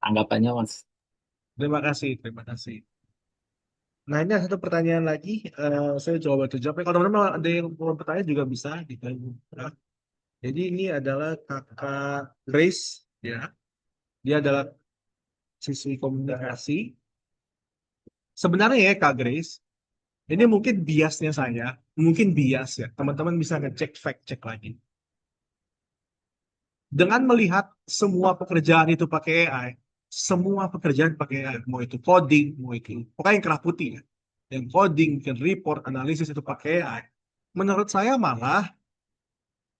Anggapannya Mas. Terima kasih, terima kasih. Nah ini ada satu pertanyaan lagi, saya coba bantu jawab. Kalau teman-teman ada yang mau bertanya juga bisa ditanya. Nah, jadi ini adalah kakak Grace, ya. Dia adalah siswi komunikasi. Sebenarnya ya Kak Grace, ini mungkin biasnya saya, mungkin bias ya. Teman-teman bisa ngecek fact check lagi. Dengan melihat semua pekerjaan itu pakai AI, semua pekerjaan pakai AI, mau itu coding, mau itu pokoknya yang kerah putih ya. Yang coding, yang report, analisis itu pakai AI. Menurut saya malah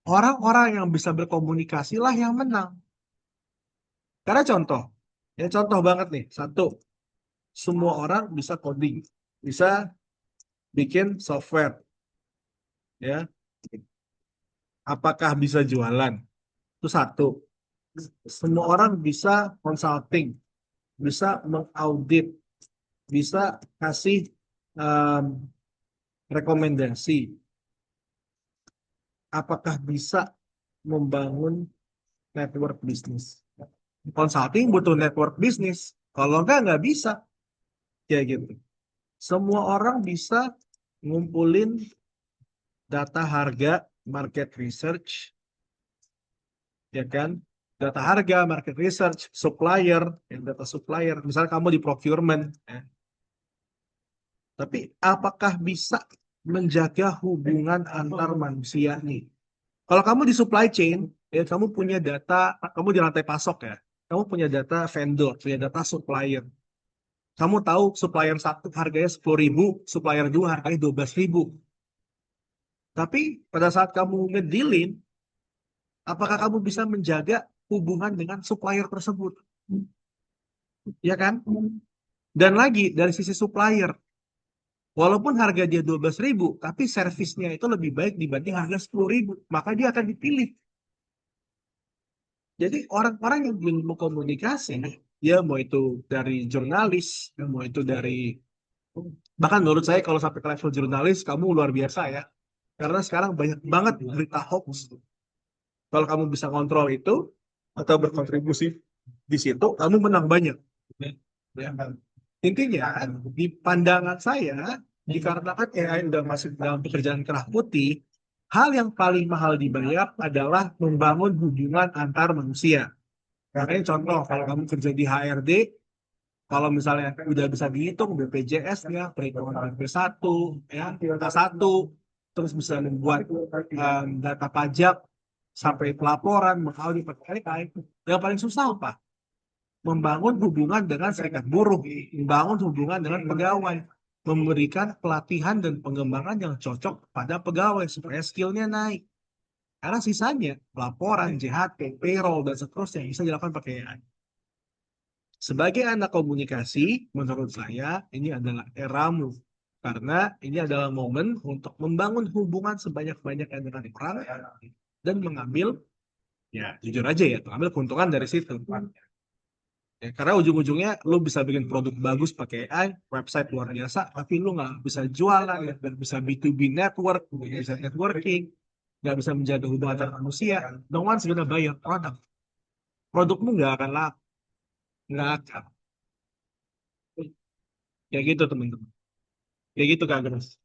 orang-orang yang bisa berkomunikasi lah yang menang. Karena contoh, ya contoh banget nih, satu, semua orang bisa coding, bisa bikin software, ya. Apakah bisa jualan? Itu satu. Semua orang bisa consulting, bisa mengaudit, bisa kasih em, rekomendasi. Apakah bisa membangun network bisnis? Consulting butuh network bisnis. Kalau nggak bisa. Ya gitu. Semua orang bisa ngumpulin data harga, market research, ya kan? Data harga, market research, supplier, yang data supplier. Misalnya kamu di procurement, ya. Tapi apakah bisa menjaga hubungan antar manusia nih? Kalau kamu di supply chain, ya kamu punya data, kamu di rantai pasok ya. Kamu punya data vendor, punya data supplier. Kamu tahu supplier satu harganya 10.000, supplier dua harganya 12.000. Tapi pada saat kamu ngedilin, apakah kamu bisa menjaga hubungan dengan supplier tersebut? Ya kan? Dan lagi dari sisi supplier, walaupun harga dia 12.000, tapi servisnya itu lebih baik dibanding harga 10.000, maka dia akan dipilih. Jadi orang-orang yang ilmu komunikasi, ya mau itu dari jurnalis, ya mau itu dari, bahkan menurut saya kalau sampai ke level jurnalis, kamu luar biasa ya. Karena sekarang banyak banget berita hoax. Kalau kamu bisa kontrol itu atau berkontribusi di situ, kamu menang banyak. Ya. Intinya, di pandangan saya, dikarenakan AI udah masuk dalam pekerjaan kerah putih, hal yang paling mahal dibayar adalah membangun hubungan antar manusia. Makanya contoh, kalau kamu kerja di HRD, kalau misalnya udah bisa dihitung BPJS-nya, perhitungan BP1, ya, data satu, terus bisa membuat data pajak, sampai pelaporan, mengaudit pakai AI. Yang paling susah apa? Membangun hubungan dengan serikat buruh, membangun hubungan dengan pegawai, memberikan pelatihan dan pengembangan yang cocok pada pegawai supaya skillnya naik. Karena sisanya laporan, JHT, payroll, dan seterusnya bisa dilakukan pakai AI. Sebagai anak komunikasi, menurut saya ini adalah eramu. Karena ini adalah momen untuk membangun hubungan sebanyak-banyaknya dengan orang dan mengambil, ya jujur aja ya, mengambil keuntungan dari situ. Ya, karena ujung-ujungnya lu bisa bikin produk bagus pakai AI, website luar biasa, tapi lu nggak bisa jualan, nggak bisa B2B network, nggak bisa networking, nggak bisa menjaga hubungan antar manusia. No one's gonna buy your product. Produkmu nggak akan laku, nggak akan. Ya gitu teman-teman. Ya gitu Kak Agnes.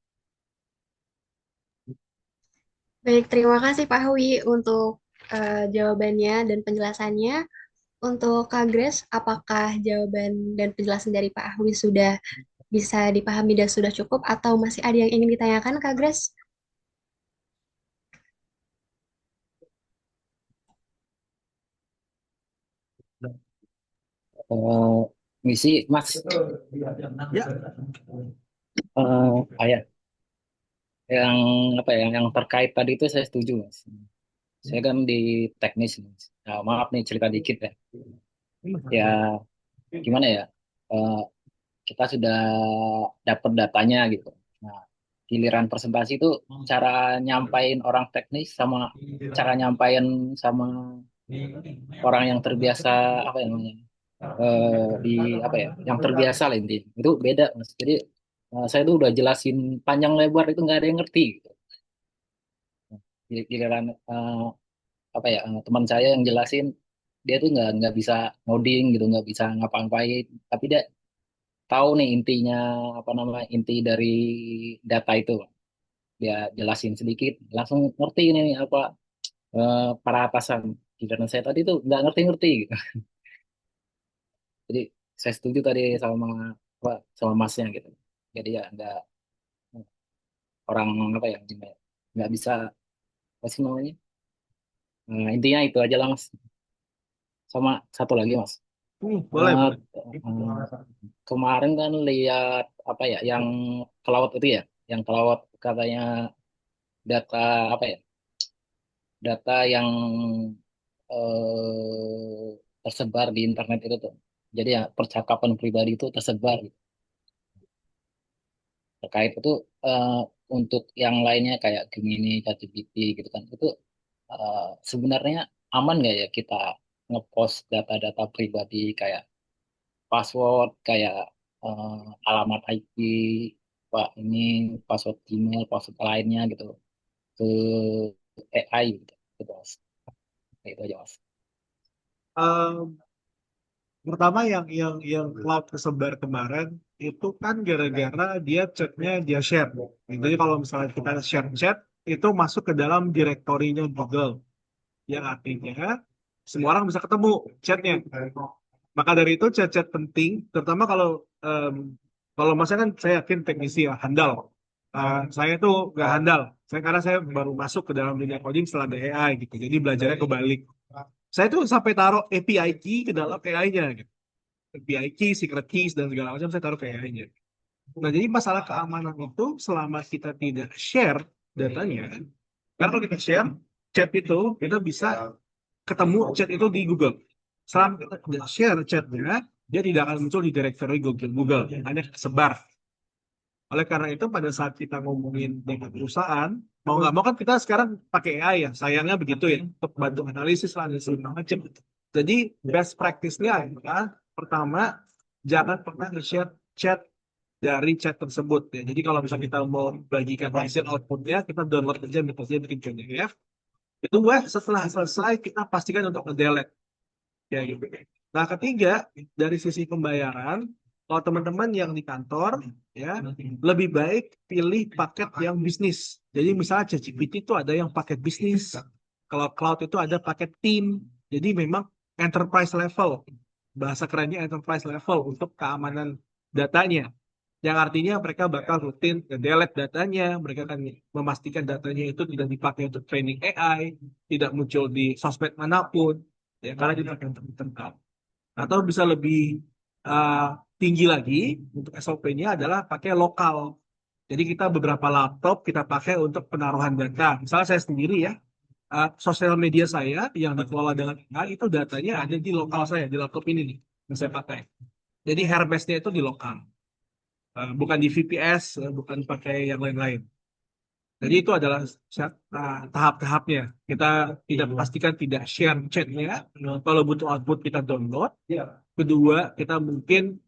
Baik, terima kasih Pak Hui untuk jawabannya dan penjelasannya. Untuk Kak Grace, apakah jawaban dan penjelasan dari Pak Hui sudah bisa dipahami dan sudah cukup atau masih ada yang ingin ditanyakan Kak Grace? Misi Mas, Ya, kayak yang apa ya, yang terkait tadi itu saya setuju Mas. Saya kan di teknis Mas. Nah, maaf nih cerita dikit ya. Ya gimana ya? Eh, kita sudah dapat datanya gitu. Nah, giliran presentasi itu cara nyampain orang teknis sama cara nyampain sama orang yang terbiasa apa ya namanya? Di apa ya? Yang terbiasa lah intinya. Itu beda Mas. Jadi saya tuh udah jelasin panjang lebar itu nggak ada yang ngerti gitu. Giliran apa ya teman saya yang jelasin dia tuh nggak bisa ngoding gitu nggak bisa ngapa-ngapain tapi dia tahu nih intinya apa namanya inti dari data itu dia jelasin sedikit langsung ngerti nih apa para atasan giliran saya tadi tuh nggak ngerti-ngerti gitu. Jadi saya setuju tadi sama apa sama masnya gitu jadi ya nggak orang apa ya nggak bisa apa sih namanya. Intinya itu aja lah mas sama satu lagi mas. boleh, Eh, boleh. Kemarin kan lihat apa ya yang cloud itu ya, yang cloud katanya data apa ya, data yang tersebar di internet itu tuh. Jadi ya percakapan pribadi itu tersebar gitu. Terkait itu eh, untuk yang lainnya kayak Gemini, ChatGPT gitu kan, itu eh, sebenarnya aman nggak ya kita ngepost data-data pribadi kayak password kayak alamat IP, Pak ini password Gmail, password lainnya gitu ke AI gitu, gitu Mas. Nah, itu aja Mas. Em, Pertama yang cloud kesebar kemarin itu kan gara-gara dia chatnya dia share. Jadi kalau misalnya kita share chat itu masuk ke dalam direktorinya Google, yang artinya semua orang bisa ketemu chatnya. Maka dari itu chat-chat penting, terutama em, kalau masanya kan saya yakin teknisi ya handal. Saya tuh nggak handal, karena saya baru masuk ke dalam dunia coding setelah ada AI gitu. Jadi belajarnya kebalik. Saya tuh sampai taruh API key ke dalam AI-nya gitu. API key, secret keys dan segala macam saya taruh ke AI-nya. Nah, jadi masalah keamanan itu selama kita tidak share datanya, karena kalau kita share chat itu, kita bisa ketemu chat itu di Google. Selama kita tidak share chatnya, dia tidak akan muncul di directory Google, hanya tersebar. Oleh karena itu, pada saat kita ngomongin dengan perusahaan, mau nggak mau kan kita sekarang pakai AI ya, sayangnya begitu ya, untuk bantu analisis lah dan segala macam. Jadi best practice-nya adalah pertama, jangan pernah nge-share chat dari chat tersebut ya. Jadi kalau misalnya kita mau bagikan hasil outputnya, kita download aja misalnya bikin PDF. Itu setelah selesai kita pastikan untuk nge-delete ya gitu. Nah, ketiga, dari sisi pembayaran, kalau teman-teman yang di kantor ya lebih baik pilih paket yang bisnis. Jadi misalnya ChatGPT itu ada yang paket bisnis. Kalau cloud itu ada paket tim. Jadi memang enterprise level. Bahasa kerennya enterprise level untuk keamanan datanya. Yang artinya mereka bakal rutin delete datanya, mereka akan memastikan datanya itu tidak dipakai untuk training AI, tidak muncul di sosmed manapun, ya karena kita akan tertentang. Atau bisa lebih uh, tinggi lagi untuk SOP-nya adalah pakai lokal. Jadi kita beberapa laptop kita pakai untuk penaruhan data. Misalnya saya sendiri ya, sosial media saya yang dikelola dengan AI itu datanya ada di lokal saya, di laptop ini nih yang saya pakai. Jadi Hermes-nya itu di lokal. Bukan di VPS, bukan pakai yang lain-lain. Jadi itu adalah tahap-tahapnya. Kita tidak pastikan tidak share chatnya. Kalau butuh output kita download. Kedua, kita mungkin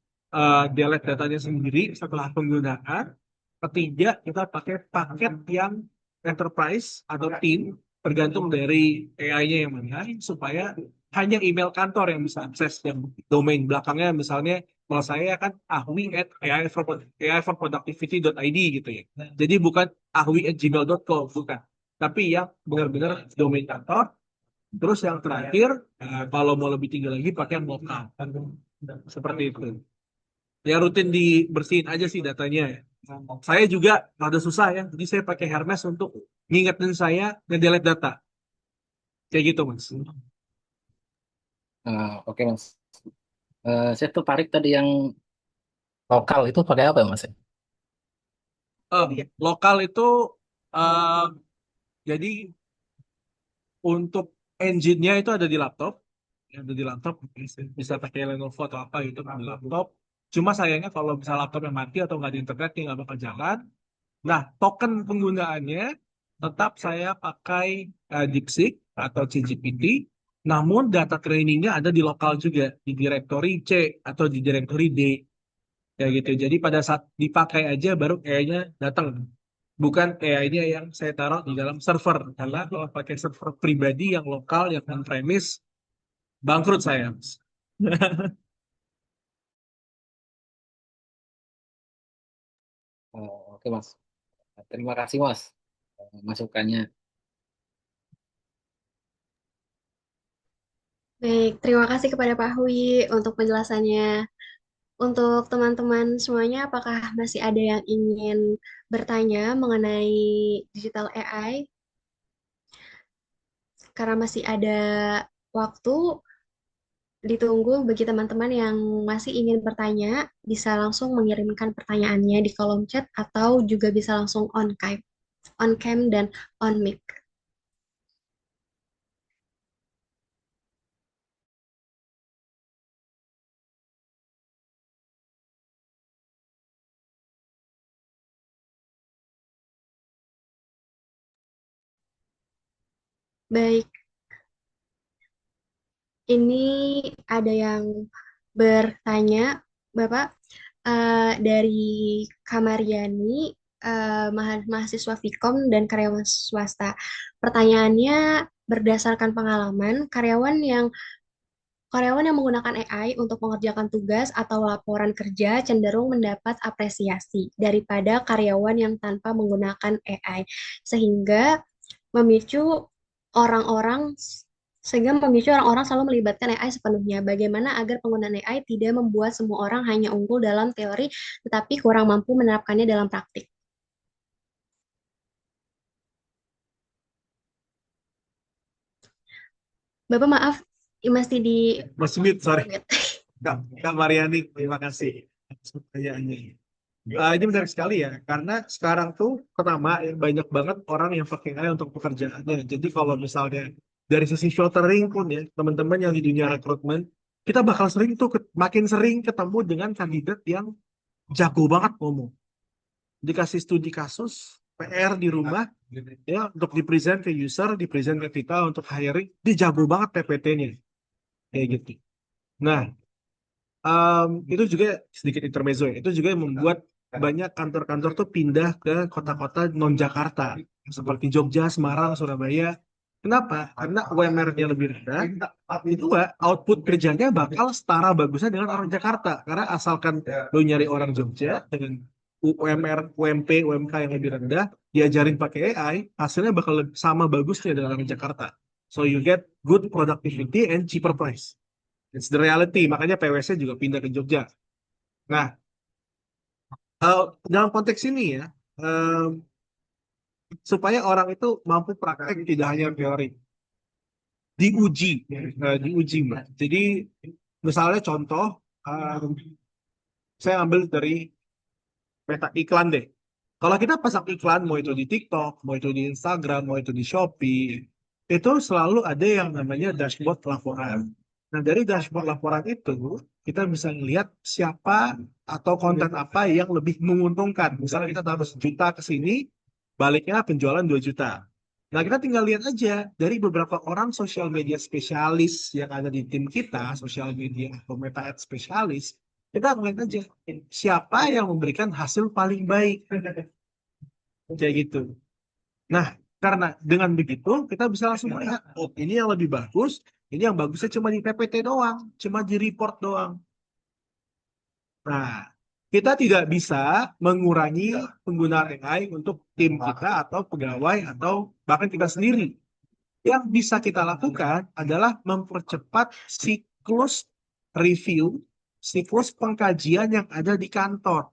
delete datanya sendiri setelah penggunaan. Ketiga, kita pakai paket yang enterprise atau team, tergantung dari AI-nya yang mana, supaya hanya email kantor yang bisa akses, yang domain belakangnya misalnya kalau saya kan ahwi@ai4productivity.id gitu ya. Jadi bukan ahwi@gmail.com, bukan. Tapi yang benar-benar domain kantor. Terus yang terakhir, kalau mau lebih tinggi lagi pakai yang lokal. Seperti itu. Ya rutin dibersihin aja sih datanya ya. Saya juga rada susah ya, jadi saya pakai Hermes untuk ngingetin saya nge-delete data. Kayak gitu, Mas. Oke Mas. Saya tertarik tadi yang lokal itu pakai apa ya Mas? Lokal itu eh, jadi untuk engine-nya itu ada di laptop. Ada di laptop, bisa pakai Lenovo atau apa gitu di laptop. Cuma sayangnya kalau misal laptopnya mati atau nggak ada internet, dia nggak bakal jalan. Nah, token penggunaannya tetap saya pakai DeepSeek atau ChatGPT, namun data trainingnya ada di lokal juga, di directory C atau di directory D, kayak gitu. Jadi pada saat dipakai aja baru AI-nya datang. Bukan AI-nya yang saya taruh di dalam server. Karena kalau pakai server pribadi yang lokal, yang on-premise, bangkrut saya. Oke Mas. Terima kasih Mas masukannya. Baik, terima kasih kepada Pak Hui untuk penjelasannya. Untuk teman-teman semuanya, apakah masih ada yang ingin bertanya mengenai digital AI? Karena masih ada waktu, ditunggu bagi teman-teman yang masih ingin bertanya, bisa langsung mengirimkan pertanyaannya di kolom chat atau juga bisa langsung on cam dan on mic. Baik, ini ada yang bertanya, Bapak, dari Kamariani, mahasiswa Vkom dan karyawan swasta. Pertanyaannya berdasarkan pengalaman, karyawan yang menggunakan AI untuk mengerjakan tugas atau laporan kerja cenderung mendapat apresiasi daripada karyawan yang tanpa menggunakan AI, sehingga memicu orang-orang orang-orang selalu melibatkan AI sepenuhnya. Bagaimana agar penggunaan AI tidak membuat semua orang hanya unggul dalam teori, tetapi kurang mampu menerapkannya dalam praktik? Bapak maaf, masih di Mas Smith, sorry. mute. Kak Mariani, terima kasih atas pertanyaannya. Ini menarik sekali ya, karena sekarang tuh pertama banyak banget orang yang pakai AI untuk pekerjaannya. Jadi kalau misalnya dari sisi filtering pun ya, teman-teman yang di dunia rekrutmen, kita bakal sering tuh makin sering ketemu dengan kandidat yang jago banget ngomong. Dikasih studi kasus, PR di rumah, ya untuk di-present ke user, di-present ke kita untuk hiring, dia jago banget PPT-nya, kayak gitu. Nah, itu juga sedikit intermezzo ya. Itu juga yang membuat banyak kantor-kantor tuh pindah ke kota-kota non Jakarta seperti Jogja, Semarang, Surabaya. Kenapa? Karena UMR-nya lebih rendah. Itu output kerjanya bakal setara bagusnya dengan orang Jakarta. Karena asalkan lo nyari orang Jogja dengan UMR, UMP, UMK yang lebih rendah, diajarin pakai AI, hasilnya bakal sama bagusnya dengan orang Jakarta. So you get good productivity and cheaper price. It's the reality. Makanya PwC juga pindah ke Jogja. Nah, Dalam konteks ini ya, eh, supaya orang itu mampu praktek tidak hanya teori, diuji Mbak. Jadi misalnya contoh, eh, saya ambil dari meta iklan deh. Kalau kita pasang iklan, mau itu di TikTok, mau itu di Instagram, mau itu di Shopee, itu selalu ada yang namanya dashboard laporan. Nah, dari dashboard laporan itu, kita bisa melihat siapa atau konten apa yang lebih menguntungkan. Misalnya kita taruh 1 juta ke sini, baliknya penjualan 2 juta. Nah, kita tinggal lihat aja dari beberapa orang sosial media spesialis yang ada di tim kita, sosial media atau meta ad spesialis, kita ngeliat aja siapa yang memberikan hasil paling baik. Kayak gitu. Nah, karena dengan begitu kita bisa langsung melihat, oh ini yang lebih bagus, ini yang bagusnya cuma di PPT doang, cuma di report doang. Nah, kita tidak bisa mengurangi penggunaan AI untuk tim kita atau pegawai atau bahkan kita sendiri. Yang bisa kita lakukan adalah mempercepat siklus review, siklus pengkajian yang ada di kantor.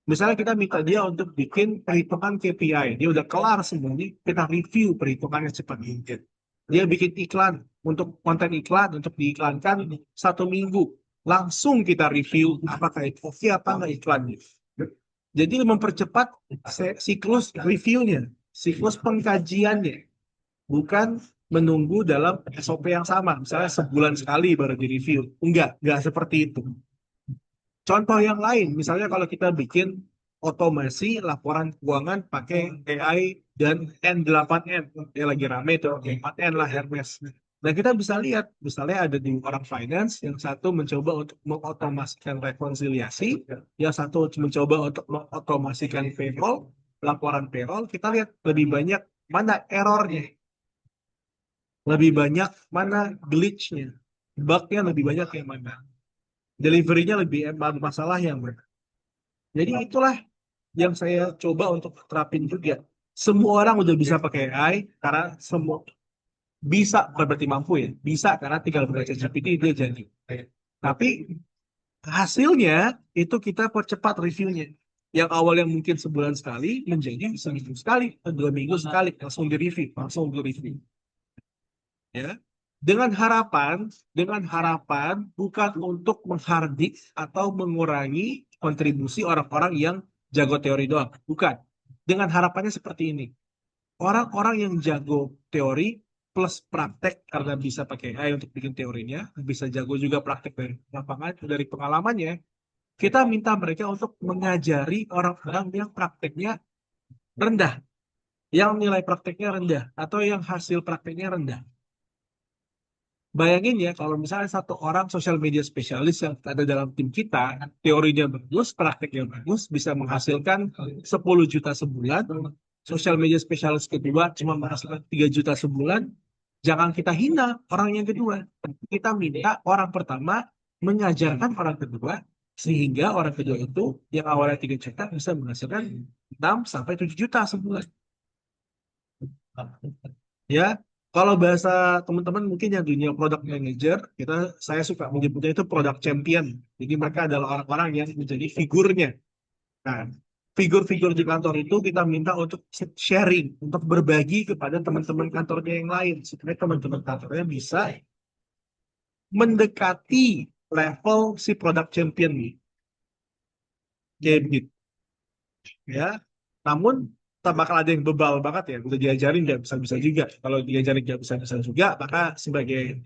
Misalnya kita minta dia untuk bikin perhitungan KPI, dia udah kelar semuanya, kita review perhitungannya cepat mungkin. Dia bikin iklan untuk konten iklan untuk diiklankan 1 minggu, langsung kita review apakah itu oke apa enggak iklannya. Jadi mempercepat siklus reviewnya, siklus pengkajiannya, bukan menunggu dalam SOP yang sama, misalnya sebulan sekali baru di review. Enggak seperti itu. Contoh yang lain, misalnya kalau kita bikin otomasi laporan keuangan pakai AI dan N8N, yang lagi rame tuh, 4N lah Hermes. Nah kita bisa lihat, misalnya ada di orang finance, yang satu mencoba untuk mengotomasikan rekonsiliasi, yang satu mencoba untuk mengotomasikan payroll, laporan payroll, kita lihat lebih banyak mana errornya, lebih banyak mana glitch-nya, bug-nya lebih banyak yang mana, delivery-nya lebih masalah yang mana. Jadi itulah yang saya coba untuk terapin juga. Semua orang udah bisa pakai AI karena semua bisa, bukan berarti mampu ya, bisa karena tinggal baca GPT dia jadi. Tapi hasilnya itu kita percepat reviewnya. Yang awalnya mungkin sebulan sekali menjadi seminggu sekali, 2 minggu sekali, langsung di review. Ya. Dengan harapan bukan untuk menghardik atau mengurangi kontribusi orang-orang yang jago teori doang, bukan. Dengan harapannya seperti ini, orang-orang yang jago teori plus praktek karena bisa pakai AI untuk bikin teorinya, bisa jago juga praktek dari lapangan, dari pengalamannya, kita minta mereka untuk mengajari orang-orang yang prakteknya rendah, yang nilai prakteknya rendah, atau yang hasil prakteknya rendah. Bayangin ya, kalau misalnya satu orang sosial media spesialis yang ada dalam tim kita, teorinya bagus, prakteknya bagus, bisa menghasilkan 10 juta sebulan, sosial media spesialis kedua cuma menghasilkan 3 juta sebulan, jangan kita hina orang yang kedua. Kita minta orang pertama mengajarkan orang kedua, sehingga orang kedua itu yang awalnya 3 juta bisa menghasilkan 6 sampai 7 juta sebulan. Ya, kalau bahasa teman-teman mungkin yang dunia product manager, saya suka menyebutnya itu product champion. Jadi mereka adalah orang-orang yang menjadi figurnya. Nah, figur-figur di kantor itu kita minta untuk sharing, untuk berbagi kepada teman-teman kantornya yang lain, supaya teman-teman kantornya bisa mendekati level si product champion nih. Kayak begitu. Ya, namun tak bakal ada yang bebal banget ya, udah diajarin nggak bisa-bisa juga. Kalau diajarin nggak bisa-bisa juga, maka sebagai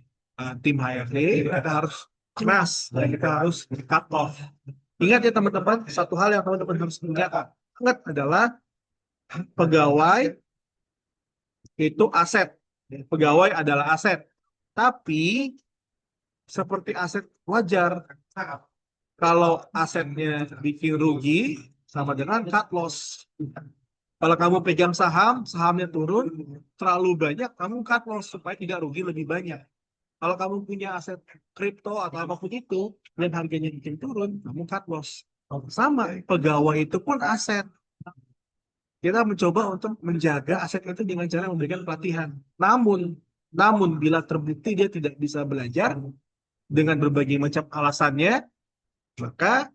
tim HRD kita harus keras dan kita harus cut off. Ingat ya teman-teman, satu hal yang teman-teman harus ingat adalah pegawai itu aset. Pegawai adalah aset. Tapi seperti aset wajar, kalau asetnya bikin rugi sama dengan cut loss. Kalau kamu pegang saham, sahamnya turun terlalu banyak, kamu cut loss supaya tidak rugi lebih banyak. Kalau kamu punya aset kripto atau apapun itu dan harganya bikin turun, kamu cut loss. Sama, pegawai itu pun aset. Kita mencoba untuk menjaga aset itu dengan cara memberikan pelatihan. Namun bila terbukti dia tidak bisa belajar dengan berbagai macam alasannya, maka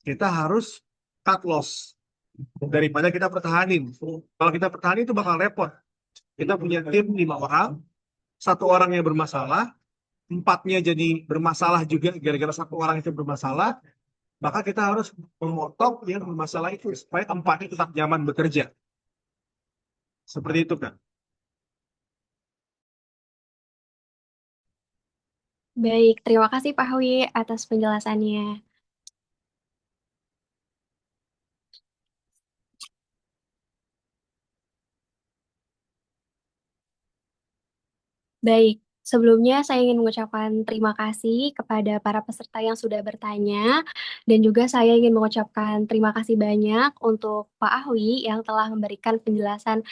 kita harus cut loss daripada kita pertahanin. Kalau kita pertahanin itu bakal repot. Kita punya tim 5 orang, 1 orang yang bermasalah, 4-nya jadi bermasalah juga gara-gara 1 orang itu bermasalah, maka kita harus memotong yang bermasalah itu supaya 4-nya tetap nyaman bekerja. Seperti itu kan. Baik, terima kasih Pak Hui atas penjelasannya. Baik, sebelumnya saya ingin mengucapkan terima kasih kepada para peserta yang sudah bertanya, dan juga saya ingin mengucapkan terima kasih banyak untuk Pak Ahwi yang telah memberikan penjelasan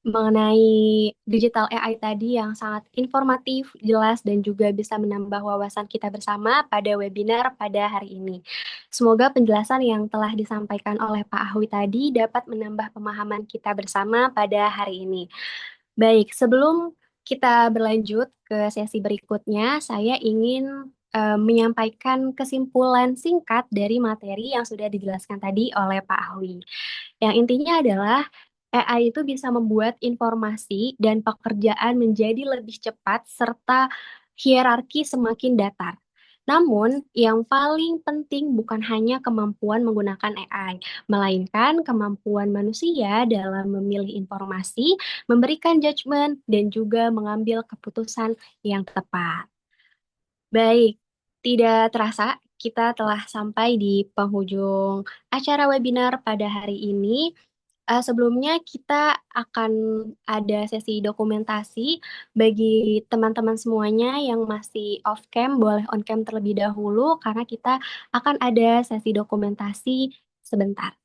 mengenai digital AI tadi yang sangat informatif, jelas, dan juga bisa menambah wawasan kita bersama pada webinar pada hari ini. Semoga penjelasan yang telah disampaikan oleh Pak Ahwi tadi dapat menambah pemahaman kita bersama pada hari ini. Baik, sebelum kita berlanjut ke sesi berikutnya, saya ingin menyampaikan kesimpulan singkat dari materi yang sudah dijelaskan tadi oleh Pak Ahwi. Yang intinya adalah AI itu bisa membuat informasi dan pekerjaan menjadi lebih cepat serta hierarki semakin datar. Namun, yang paling penting bukan hanya kemampuan menggunakan AI, melainkan kemampuan manusia dalam memilih informasi, memberikan judgement, dan juga mengambil keputusan yang tepat. Baik, tidak terasa kita telah sampai di penghujung acara webinar pada hari ini. Sebelumnya kita akan ada sesi dokumentasi bagi teman-teman semuanya yang masih off cam, boleh on cam terlebih dahulu karena kita akan ada sesi dokumentasi sebentar.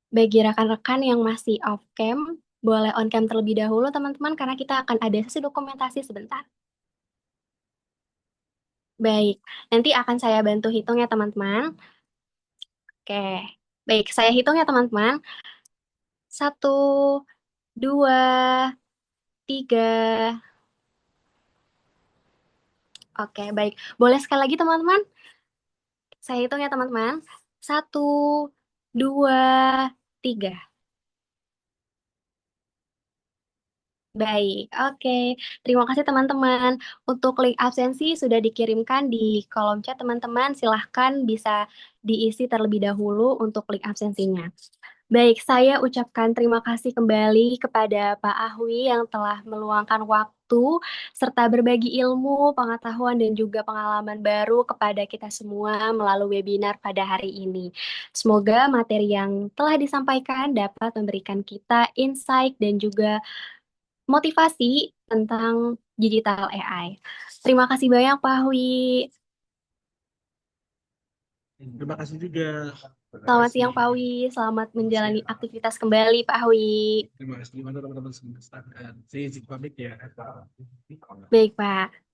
Bagi rekan-rekan yang masih off cam, boleh on cam terlebih dahulu teman-teman karena kita akan ada sesi dokumentasi sebentar. Baik, nanti akan saya bantu hitung ya teman-teman. Oke, baik, saya hitung ya teman-teman. 1, 2, 3. Oke, baik. Boleh sekali lagi teman-teman? Saya hitung ya teman-teman. 1, 2, 3. Baik, oke. Terima kasih teman-teman. Untuk link absensi sudah dikirimkan di kolom chat teman-teman. Silahkan bisa diisi terlebih dahulu untuk link absensinya. Baik, saya ucapkan terima kasih kembali kepada Pak Ahwi yang telah meluangkan waktu serta berbagi ilmu, pengetahuan, dan juga pengalaman baru kepada kita semua melalui webinar pada hari ini. Semoga materi yang telah disampaikan dapat memberikan kita insight dan juga motivasi tentang digital AI. Terima kasih banyak Pak Ahwi. Terima kasih juga. Terima Selamat kasih. siang Pak Ahwi. Selamat menjalani Siang. aktivitas kembali Pak Ahwi. Terima kasih teman-teman semua. Saya izin pamit ya. Baik Pak.